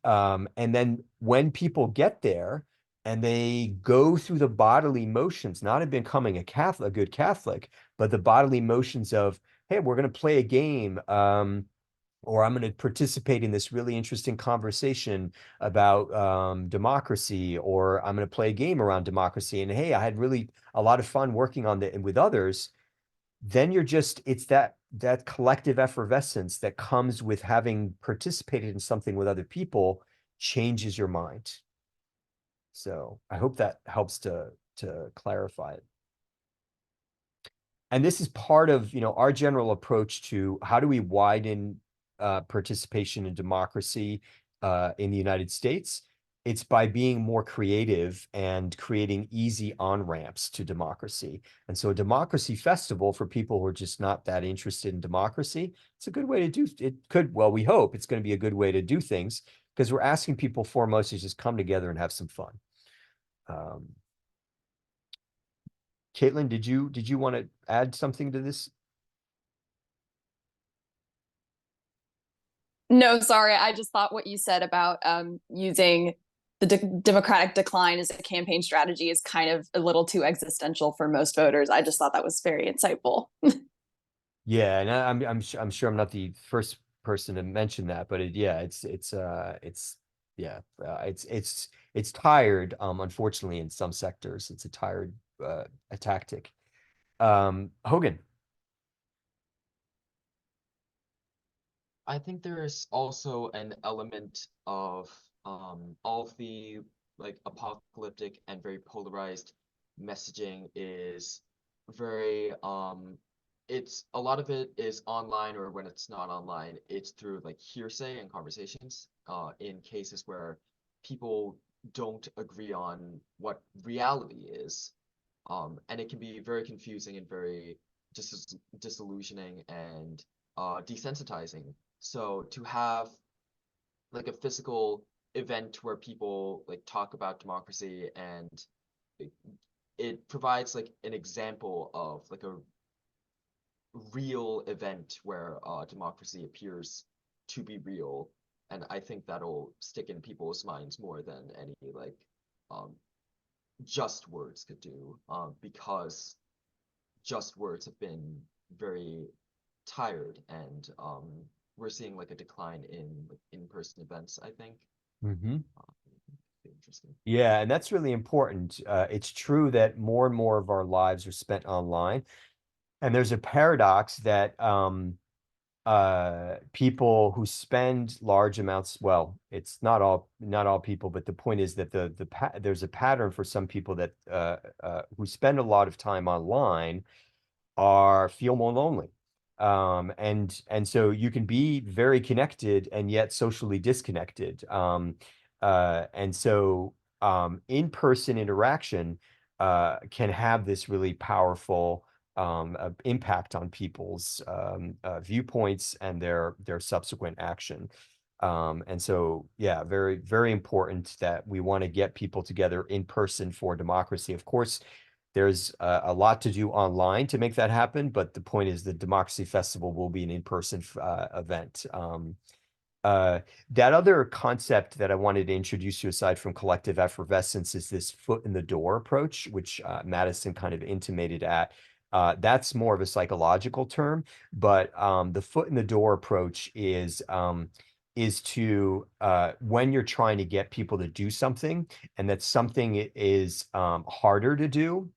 then when people get there and they go through the bodily motions, not of becoming a good Catholic, but the bodily motions of, hey, we're going to play a game, or I'm going to participate in this really interesting conversation about democracy, or I'm going to play a game around democracy, and hey, I had really a lot of fun working on it with others. Then it's that collective effervescence that comes with having participated in something with other people changes your mind. So I hope that helps to clarify it. And this is part of, our general approach to how do we widen participation in democracy in the United States. It's by being more creative and creating easy on-ramps to democracy. And so a democracy festival for people who are just not that interested in democracy, it's a good way to do it. We hope it's going to be a good way to do things, because we're asking people foremost to just come together and have some fun. Caitlin, did you want to add something to this? No, sorry. I just thought what you said about using the democratic decline as a campaign strategy is kind of a little too existential for most voters. I just thought that was very insightful. Yeah, and I'm sure I'm not the first person to mention that, but it's tired. Unfortunately, in some sectors, it's a tired a tactic. Hogan. I think there's also an element of all of the like apocalyptic and very polarized messaging is very it's a lot of it is online, or when it's not online, it's through like hearsay and conversations in cases where people don't agree on what reality is. And it can be very confusing and very disillusioning and desensitizing. So to have like a physical event where people like talk about democracy, and it, it provides like an example of like a real event where democracy appears to be real, and I think that'll stick in people's minds more than any like um, just words could do, because just words have been very tired, and we're seeing like a decline in like, in-person events, I think. Mm-hmm. Interesting. Yeah, and that's really important. It's true that more and more of our lives are spent online, and there's a paradox that people who spend large amounts, well, it's not all people, but the point is that there's a pattern for some people that who spend a lot of time online feel more lonely. And so you can be very connected and yet socially disconnected. And so in-person interaction can have this really powerful impact on people's viewpoints and their subsequent action. And so, yeah, very, very important that we want to get people together in person for democracy. Of course, There's a lot to do online to make that happen, but the point is the Democracy Festival will be an in-person event. That other concept that I wanted to introduce you aside from collective effervescence is this foot in the door approach, which Madison kind of intimated at. That's more of a psychological term, but the foot in the door approach is to when you're trying to get people to do something and that something is harder to do,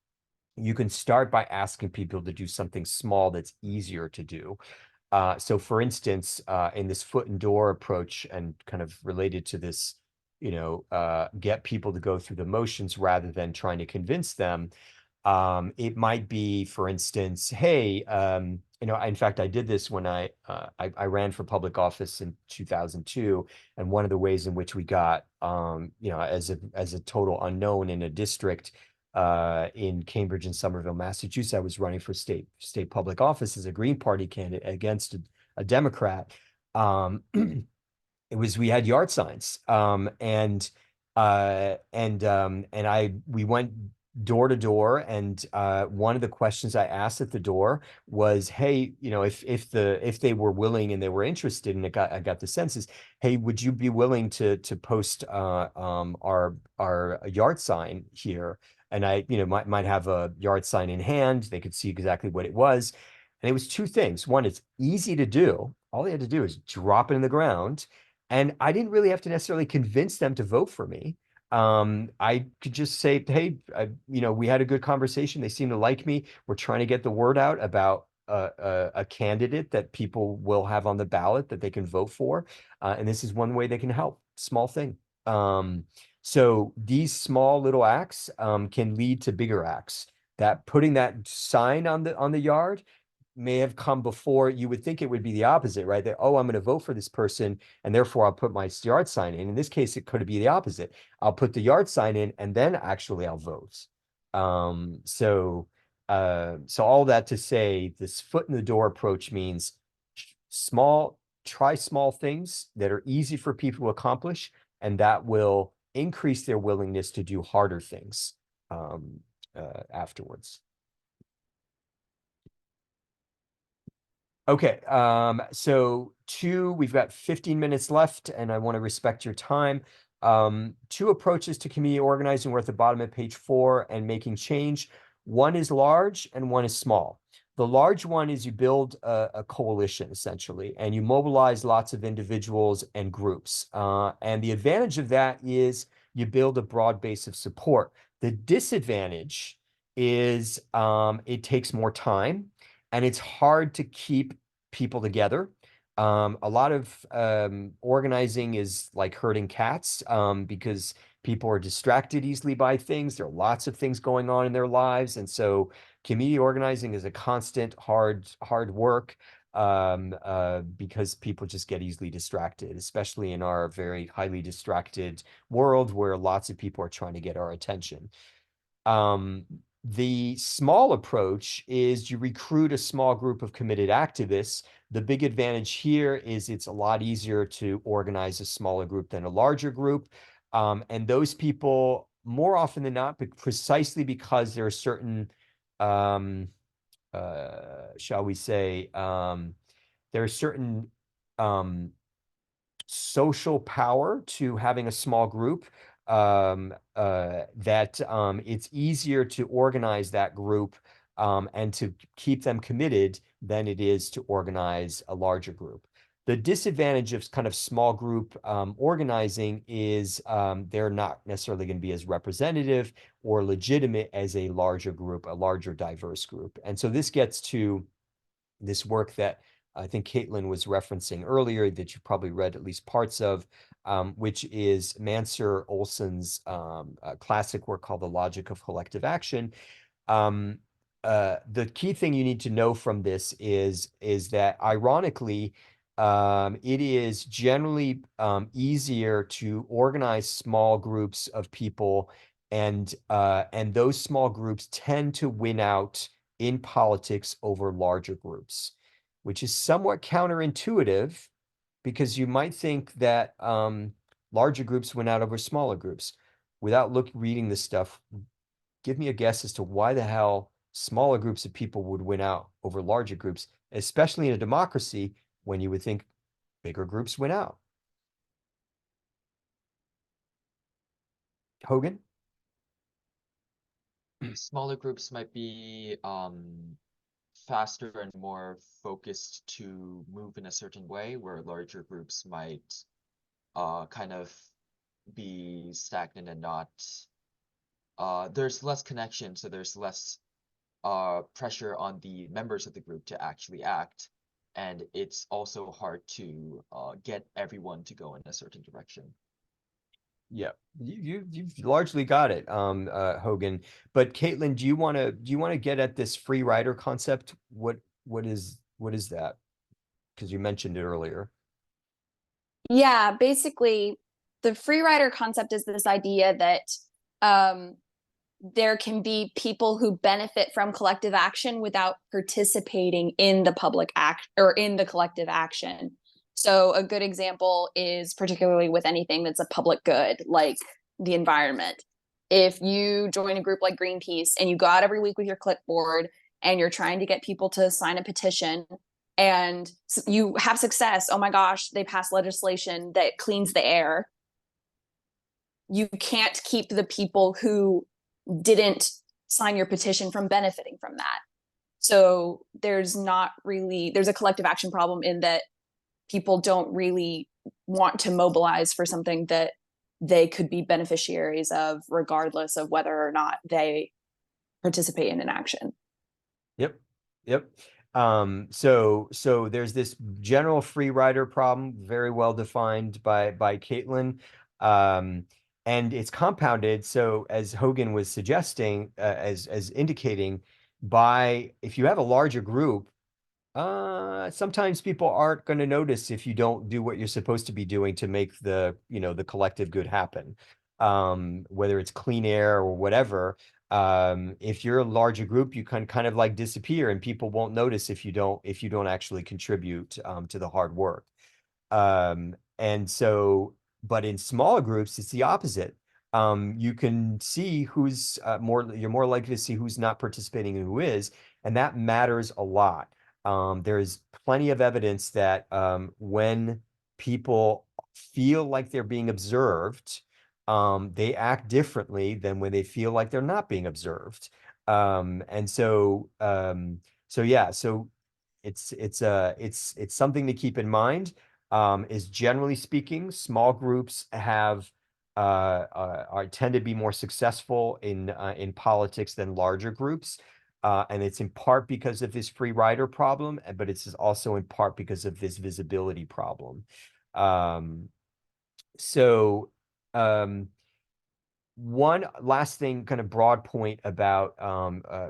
you can start by asking people to do something small that's easier to do. So for instance, in this foot and door approach and kind of related to this, get people to go through the motions rather than trying to convince them. It might be, for instance, hey, in fact, I did this when I ran for public office in 2002, and one of the ways in which we got, as a total unknown in a district in Cambridge and Somerville, Massachusetts, I was running for state public office as a Green Party candidate against a Democrat. We had yard signs, and we went door to door, and one of the questions I asked at the door was, hey, if they were willing and they were interested, and I got the sense is, hey, would you be willing to post our yard sign here? And I might have a yard sign in hand. They could see exactly what it was. And it was two things. One, it's easy to do. All they had to do is drop it in the ground. And I didn't really have to necessarily convince them to vote for me. I could just say, hey, we had a good conversation. They seem to like me. We're trying to get the word out about a candidate that people will have on the ballot that they can vote for. And this is one way they can help. Small thing. So these small little acts can lead to bigger acts. That putting that sign on the yard may have come before. You would think it would be the opposite, right? That, oh, I'm going to vote for this person, and therefore I'll put my yard sign in. In this case, it could be the opposite. I'll put the yard sign in, and then actually I'll vote. So all that to say, this foot in the door approach means try small things that are easy for people to accomplish, and that will increase their willingness to do harder things afterwards. Okay, so we've got 15 minutes left, and I want to respect your time. Two approaches to community organizing. We're at the bottom of page 4 and making change. One is large and one is small. The large one is you build a coalition, essentially, and you mobilize lots of individuals and groups. And the advantage of that is you build a broad base of support. The disadvantage is it takes more time, and it's hard to keep people together. A lot of organizing is like herding cats because people are distracted easily by things. There are lots of things going on in their lives. And so community organizing is a constant hard work because people just get easily distracted, especially in our very highly distracted world where lots of people are trying to get our attention. The small approach is you recruit a small group of committed activists. The big advantage here is it's a lot easier to organize a smaller group than a larger group. And those people, more often than not, but precisely because there are certain, shall we say, there are certain social power to having a small group, that it's easier to organize that group and to keep them committed than it is to organize a larger group. The disadvantage of kind of small group organizing is they're not necessarily going to be as representative or legitimate as a larger group, a larger diverse group. And so this gets to this work that I think Caitlin was referencing earlier that you probably read at least parts of, which is Mansur Olson's classic work called The Logic of Collective Action. The key thing you need to know from this is that ironically, it is generally easier to organize small groups of people, and those small groups tend to win out in politics over larger groups, which is somewhat counterintuitive because you might think that larger groups win out over smaller groups. Without reading this stuff, give me a guess as to why the hell smaller groups of people would win out over larger groups, especially in a democracy when you would think bigger groups win out. Hogan? Smaller groups might be faster and more focused to move in a certain way, where larger groups might kind of be stagnant and not there's less connection, so there's less pressure on the members of the group to actually act, and it's also hard to get everyone to go in a certain direction. Yeah, you've largely got it, Hogan. But Caitlin, do you want to get at this free rider concept? What is that? Because you mentioned it earlier. Yeah, basically, the free rider concept is this idea that there can be people who benefit from collective action without participating in the public act or in the collective action. So a good example is particularly with anything that's a public good, like the environment. If you join a group like Greenpeace and you go out every week with your clipboard and you're trying to get people to sign a petition and you have success, oh my gosh, they passed legislation that cleans the air. You can't keep the people who didn't sign your petition from benefiting from that. So there's a collective action problem in that people don't really want to mobilize for something that they could be beneficiaries of, regardless of whether or not they participate in an action. Yep. So there's this general free rider problem, very well defined by Caitlin. And it's compounded. So as Hogan was suggesting, as indicating, by if you have a larger group, sometimes people aren't going to notice if you don't do what you're supposed to be doing to make the collective good happen. Whether it's clean air or whatever. If you're a larger group, you can kind of like disappear, and people won't notice if you don't actually contribute to the hard work. And so, but in smaller groups, it's the opposite. You can see who's you're more likely to see who's not participating and who is, and that matters a lot. There's plenty of evidence that when people feel like they're being observed, they act differently than when they feel like they're not being observed. And so yeah, so it's something to keep in mind. Is generally speaking, small groups have tend to be more successful in politics than larger groups. And it's in part because of this free rider problem, but it's also in part because of this visibility problem. So one last thing, kind of broad point about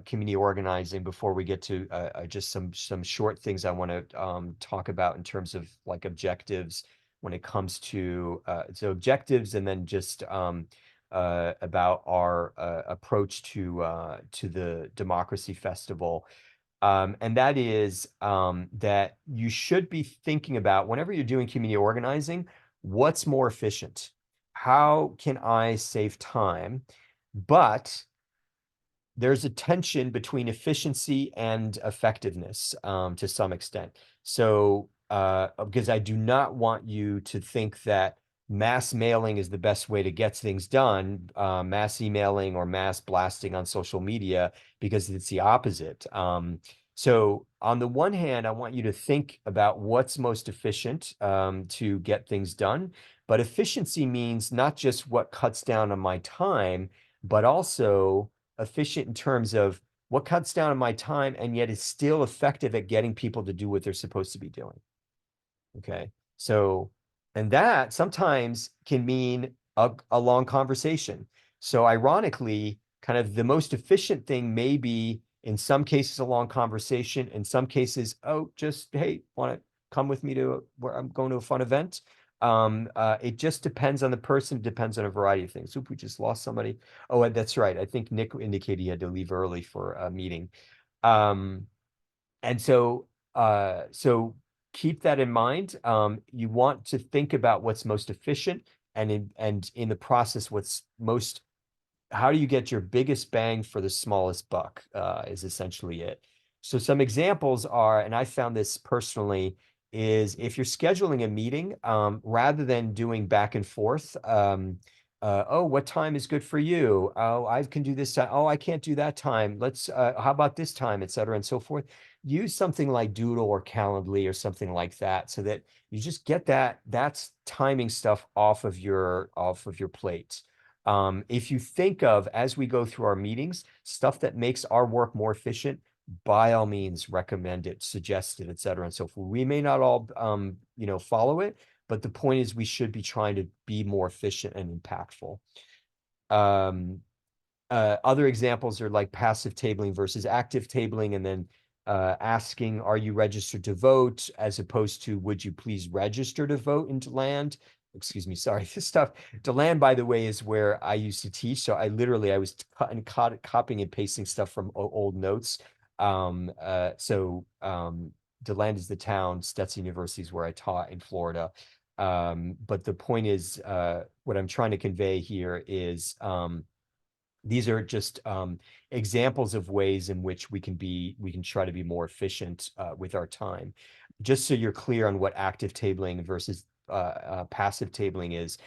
community organizing before we get to just some short things I want to talk about in terms of like objectives when it comes to so objectives, and then just about our approach to the Democracy Festival. And that is that you should be thinking about, whenever you're doing community organizing, what's more efficient? How can I save time? But there's a tension between efficiency and effectiveness to some extent. So because I do not want you to think that mass mailing is the best way to get things done, mass emailing or mass blasting on social media, because it's the opposite. So on the one hand, I want you to think about what's most efficient to get things done. But efficiency means not just what cuts down on my time, but also efficient in terms of what cuts down on my time and yet is still effective at getting people to do what they're supposed to be doing. Okay. So, and that sometimes can mean a long conversation. So ironically, kind of the most efficient thing may be in some cases a long conversation, in some cases, oh, just, hey, want to come with me to where I'm going to a fun event? It just depends on the person, depends on a variety of things. Oop, we just lost somebody. Oh, that's right. I think Nick indicated he had to leave early for a meeting. And so keep that in mind. You want to think about what's most efficient, and in the process, what's most how do you get your biggest bang for the smallest buck, is essentially it. So some examples are, and I found this personally, is if you're scheduling a meeting, rather than doing back and forth, oh, what time is good for you? Oh, I can do this time. Oh, I can't do that time. Let's, how about this time, et cetera, and so forth. Use something like Doodle or Calendly or something like that, so that you just get that's timing stuff off of your plate. If you think of, as we go through our meetings, stuff that makes our work more efficient, by all means, recommend it, suggest it, et cetera, and so forth. We may not all, follow it, but the point is we should be trying to be more efficient and impactful. Other examples are like passive tabling versus active tabling, and then asking, are you registered to vote, as opposed to, would you please register to vote into land? Excuse me, sorry, this stuff. Deland, by the way, is where I used to teach. So I was copying and pasting stuff from old notes. DeLand is the town, Stetson University is where I taught in Florida. But the point is, what I'm trying to convey here is, these are just examples of ways in which we can try to be more efficient with our time. Just so you're clear on what active tabling versus passive tabling is.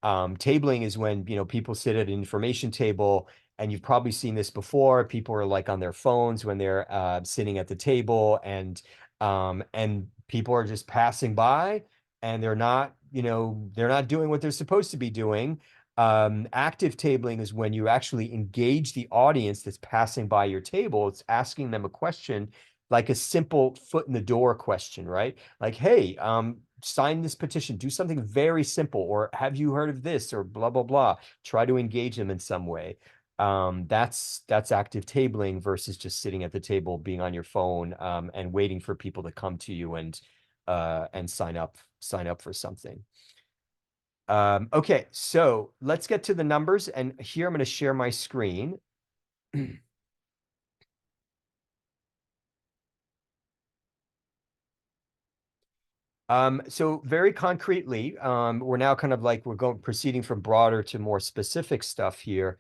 Tabling is when, people sit at an information table, and you've probably seen this before. People are like on their phones when they're sitting at the table, and people are just passing by, and they're not doing what they're supposed to be doing. Active tabling is when you actually engage the audience that's passing by your table. It's asking them a question, like a simple foot in the door question, right? Like, hey, sign this petition, do something very simple, or have you heard of this, or blah, blah, blah. Try to engage them in some way. That's active tabling versus just sitting at the table, being on your phone, and waiting for people to come to you and sign up for something. Okay, so let's get to the numbers, and here I'm going to share my screen. So very concretely, we're now kind of like proceeding from broader to more specific stuff here.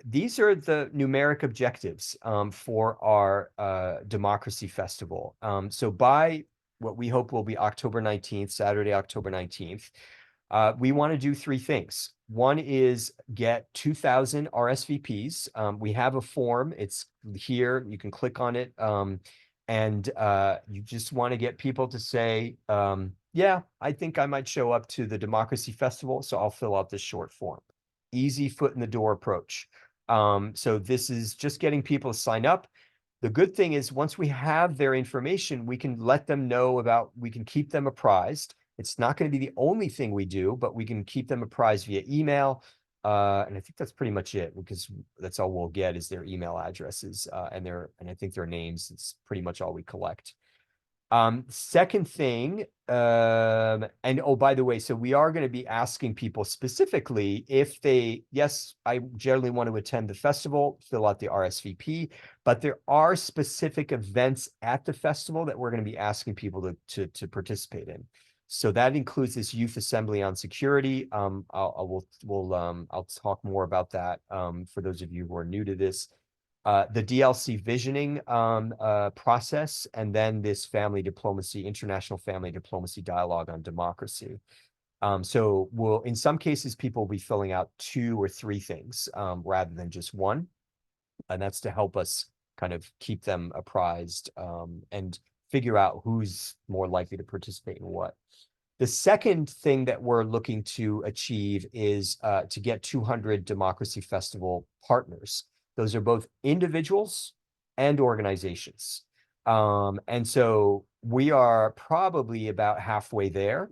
These are the numeric objectives for our Democracy Festival. So by what we hope will be October 19th, Saturday, October 19th, we want to do three things. One is get 2,000 RSVPs. We have a form. It's here. You can click on it. And you just want to get people to say, yeah, I think I might show up to the Democracy Festival, so I'll fill out this short form. Easy foot in the door approach. So this is just getting people to sign up. The good thing is, once we have their information, we can let them know we can keep them apprised. It's not going to be the only thing we do, but we can keep them apprised via email. And I think that's pretty much it, because that's all we'll get is their email addresses and I think their names. It's pretty much all we collect. Second thing, and oh, by the way, so we are going to be asking people specifically if yes, I generally want to attend the festival, fill out the RSVP, but there are specific events at the festival that we're going to be asking people to participate in. So that includes this youth assembly on security. I'll talk more about that for those of you who are new to this. The DLC visioning process, and then this international family diplomacy dialogue on democracy. So in some cases, people will be filling out 2 or 3 things rather than just one. And that's to help us kind of keep them apprised and figure out who's more likely to participate in what. The second thing that we're looking to achieve is to get 200 Democracy Festival partners. Those are both individuals and organizations. And so we are probably about halfway there.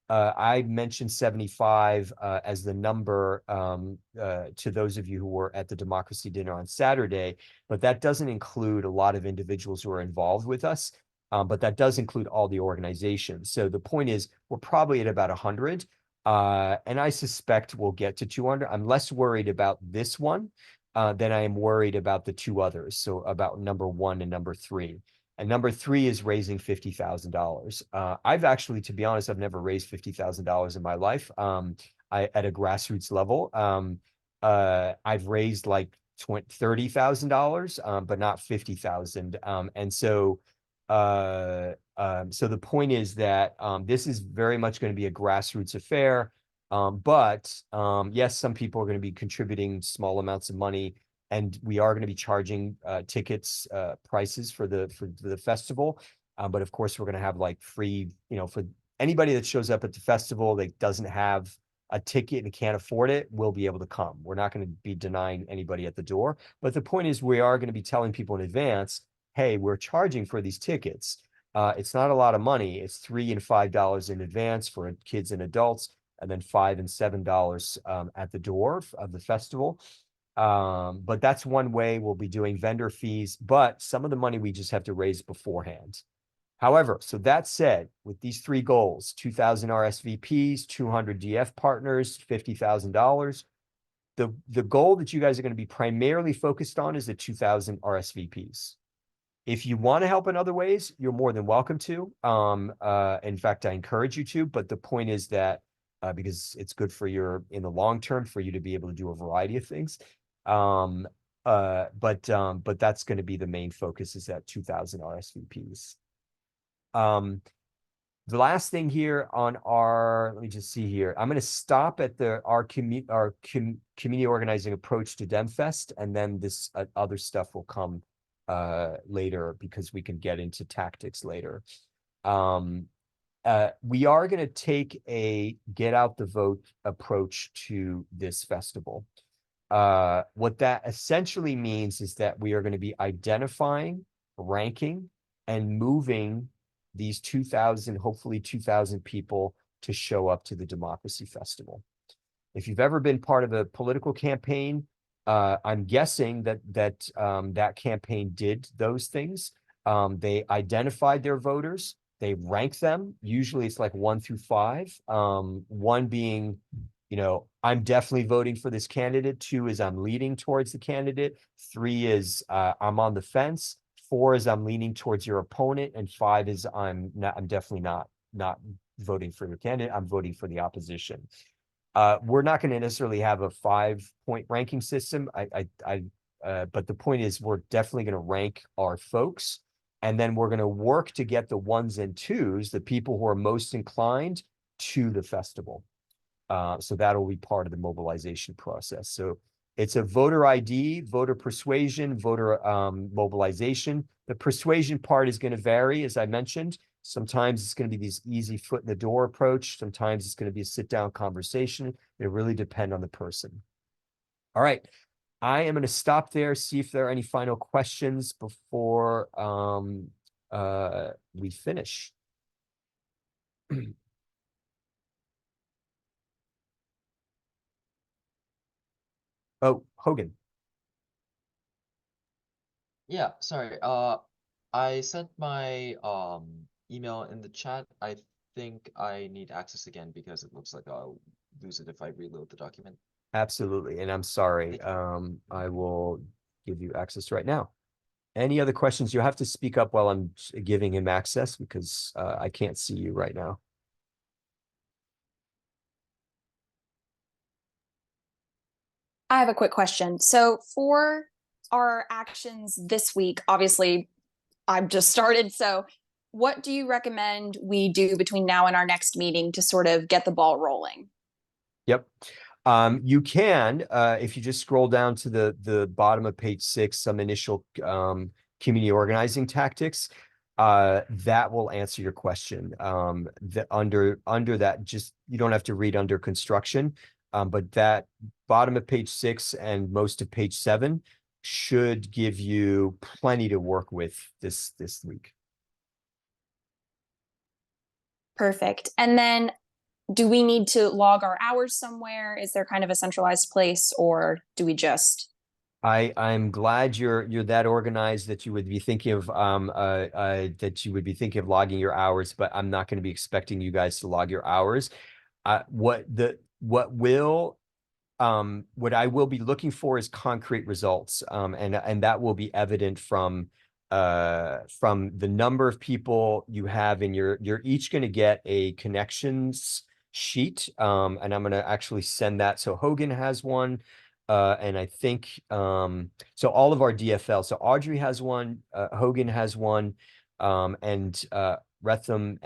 I mentioned 75 as the number to those of you who were at the Democracy Dinner on Saturday, but that doesn't include a lot of individuals who are involved with us. But that does include all the organizations. So the point is, we're probably at about 100, and I suspect we'll get to 200. I'm less worried about this one than I am worried about the 2 others. So about number 1 and number 3. And number 3 is raising $50,000. I've actually, to be honest, I've never raised $50,000 in my life at a grassroots level. I've raised like $30,000, but not 50,000. And so so the point is that this is very much going to be a grassroots affair. But yes, some people are going to be contributing small amounts of money, and we are going to be charging tickets prices for the festival. But of course, we're going to have like free, for anybody that shows up at the festival that doesn't have a ticket and can't afford it will be able to come. We're not going to be denying anybody at the door. But the point is, we are going to be telling people in advance, hey, we're charging for these tickets. It's not a lot of money. It's $3 and $5 in advance for kids and adults, and then $5 and $7 at the door of the festival. But that's one way. We'll be doing vendor fees, but some of the money we just have to raise beforehand. However, so that said, with these three goals, 2,000 RSVPs, 200 DF partners, $50,000, the goal that you guys are going to be primarily focused on is the 2,000 RSVPs. If you want to help in other ways, you're more than welcome to. In fact, I encourage you to, but the point is that because it's good for in the long term, for you to be able to do a variety of things. But that's going to be the main focus, is that 2,000 RSVPs. The last thing here on let me just see here. I'm going to stop at our community organizing approach to DemFest, and then this other stuff will come later, because we can get into tactics later. We are going to take a get out the vote approach to this festival. What that essentially means is that we are going to be identifying, ranking, and moving these 2,000, hopefully 2,000 people to show up to the Democracy Festival. If you've ever been part of a political campaign, I'm guessing that campaign did those things. They identified their voters, they ranked them. Usually it's like 1 through 5. 1 being, I'm definitely voting for this candidate. 2 is I'm leaning towards the candidate. 3 is I'm on the fence. 4 is I'm leaning towards your opponent, and 5 is I'm definitely not voting for your candidate. I'm voting for the opposition. We're not going to necessarily have a 5-point ranking system. But the point is, we're definitely going to rank our folks, and then we're going to work to get the 1s and 2s, the people who are most inclined, to the festival. So that'll be part of the mobilization process. So it's a voter ID, voter persuasion, voter mobilization. The persuasion part is going to vary, as I mentioned. Sometimes it's going to be this easy foot in the door approach. Sometimes it's going to be a sit-down conversation. It really depends on the person. All right. I am going to stop there, see if there are any final questions before we finish. Oh, Hogan. Yeah, sorry. I sent my email in the chat. I think I need access again because it looks like I'll lose it if I reload the document. Absolutely. And I'm sorry. I will give you access right now. Any other questions? You'll have to speak up while I'm giving him access, because I can't see you right now. I have a quick question. So for our actions this week, obviously I've just started. So what do you recommend we do between now and our next meeting to sort of get the ball rolling? Yep. You can, if you just scroll down to the bottom of page 6, some initial community organizing tactics, that will answer your question. Under that, just, you don't have to read under construction, but that bottom of page 6 and most of page 7 should give you plenty to work with this week. Perfect. And then do we need to log our hours somewhere? Is there kind of a centralized place, or do we just? I'm glad you're that organized that you would be thinking of logging your hours, but I'm not going to be expecting you guys to log your hours. What I will be looking for is concrete results, and that will be evident from the number of people you have in you're each going to get a connections sheet, and I'm going to actually send that. So Hogan has one, And I think so all of our DFL. So Audrey has one, Hogan has one, and Retham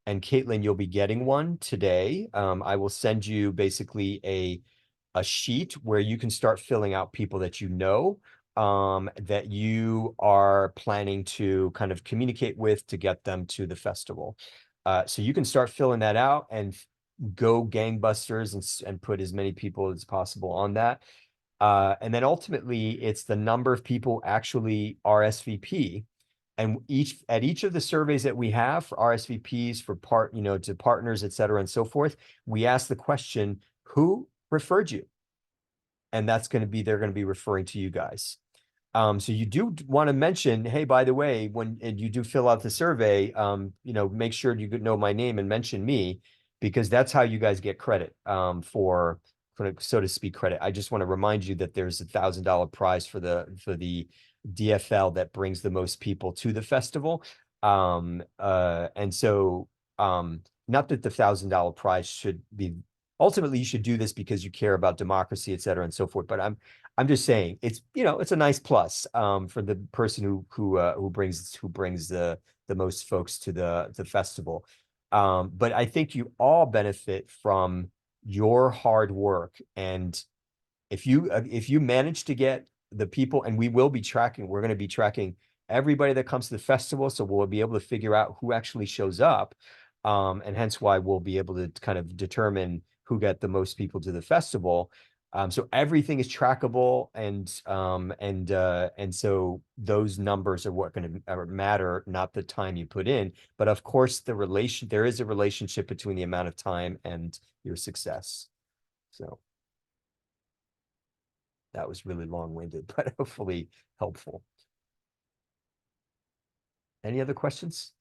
and Caitlin, you'll be getting one today. I will send you basically a sheet where you can start filling out people that you know, that you are planning to kind of communicate with to get them to the festival. So you can start filling that out and go gangbusters and put as many people as possible on that. And then ultimately it's the number of people actually RSVP. And at each of the surveys that we have for RSVPs, for to partners, et cetera, and so forth, we ask the question, who referred you? And they're going to be referring to you guys. So you do want to mention, hey, by the way, when you do fill out the survey, make sure you know my name and mention me, because that's how you guys get credit, for so to speak, credit. I just want to remind you that there's $1,000 prize for the DFL that brings the most people to the festival. And so, not that the $1,000 prize should be, ultimately you should do this because you care about democracy, et cetera, and so forth. But I'm just saying it's a nice plus, for the person who brings the most folks to the festival. But I think you all benefit from your hard work, and if you manage to get the people, and we're going to be tracking everybody that comes to the festival, so we'll be able to figure out who actually shows up, and hence why we'll be able to kind of determine who got the most people to the festival. So everything is trackable, and so those numbers are what going to matter, not the time you put in, but of course there is a relationship between the amount of time and your success. So that was really long-winded, but hopefully helpful. Any other questions?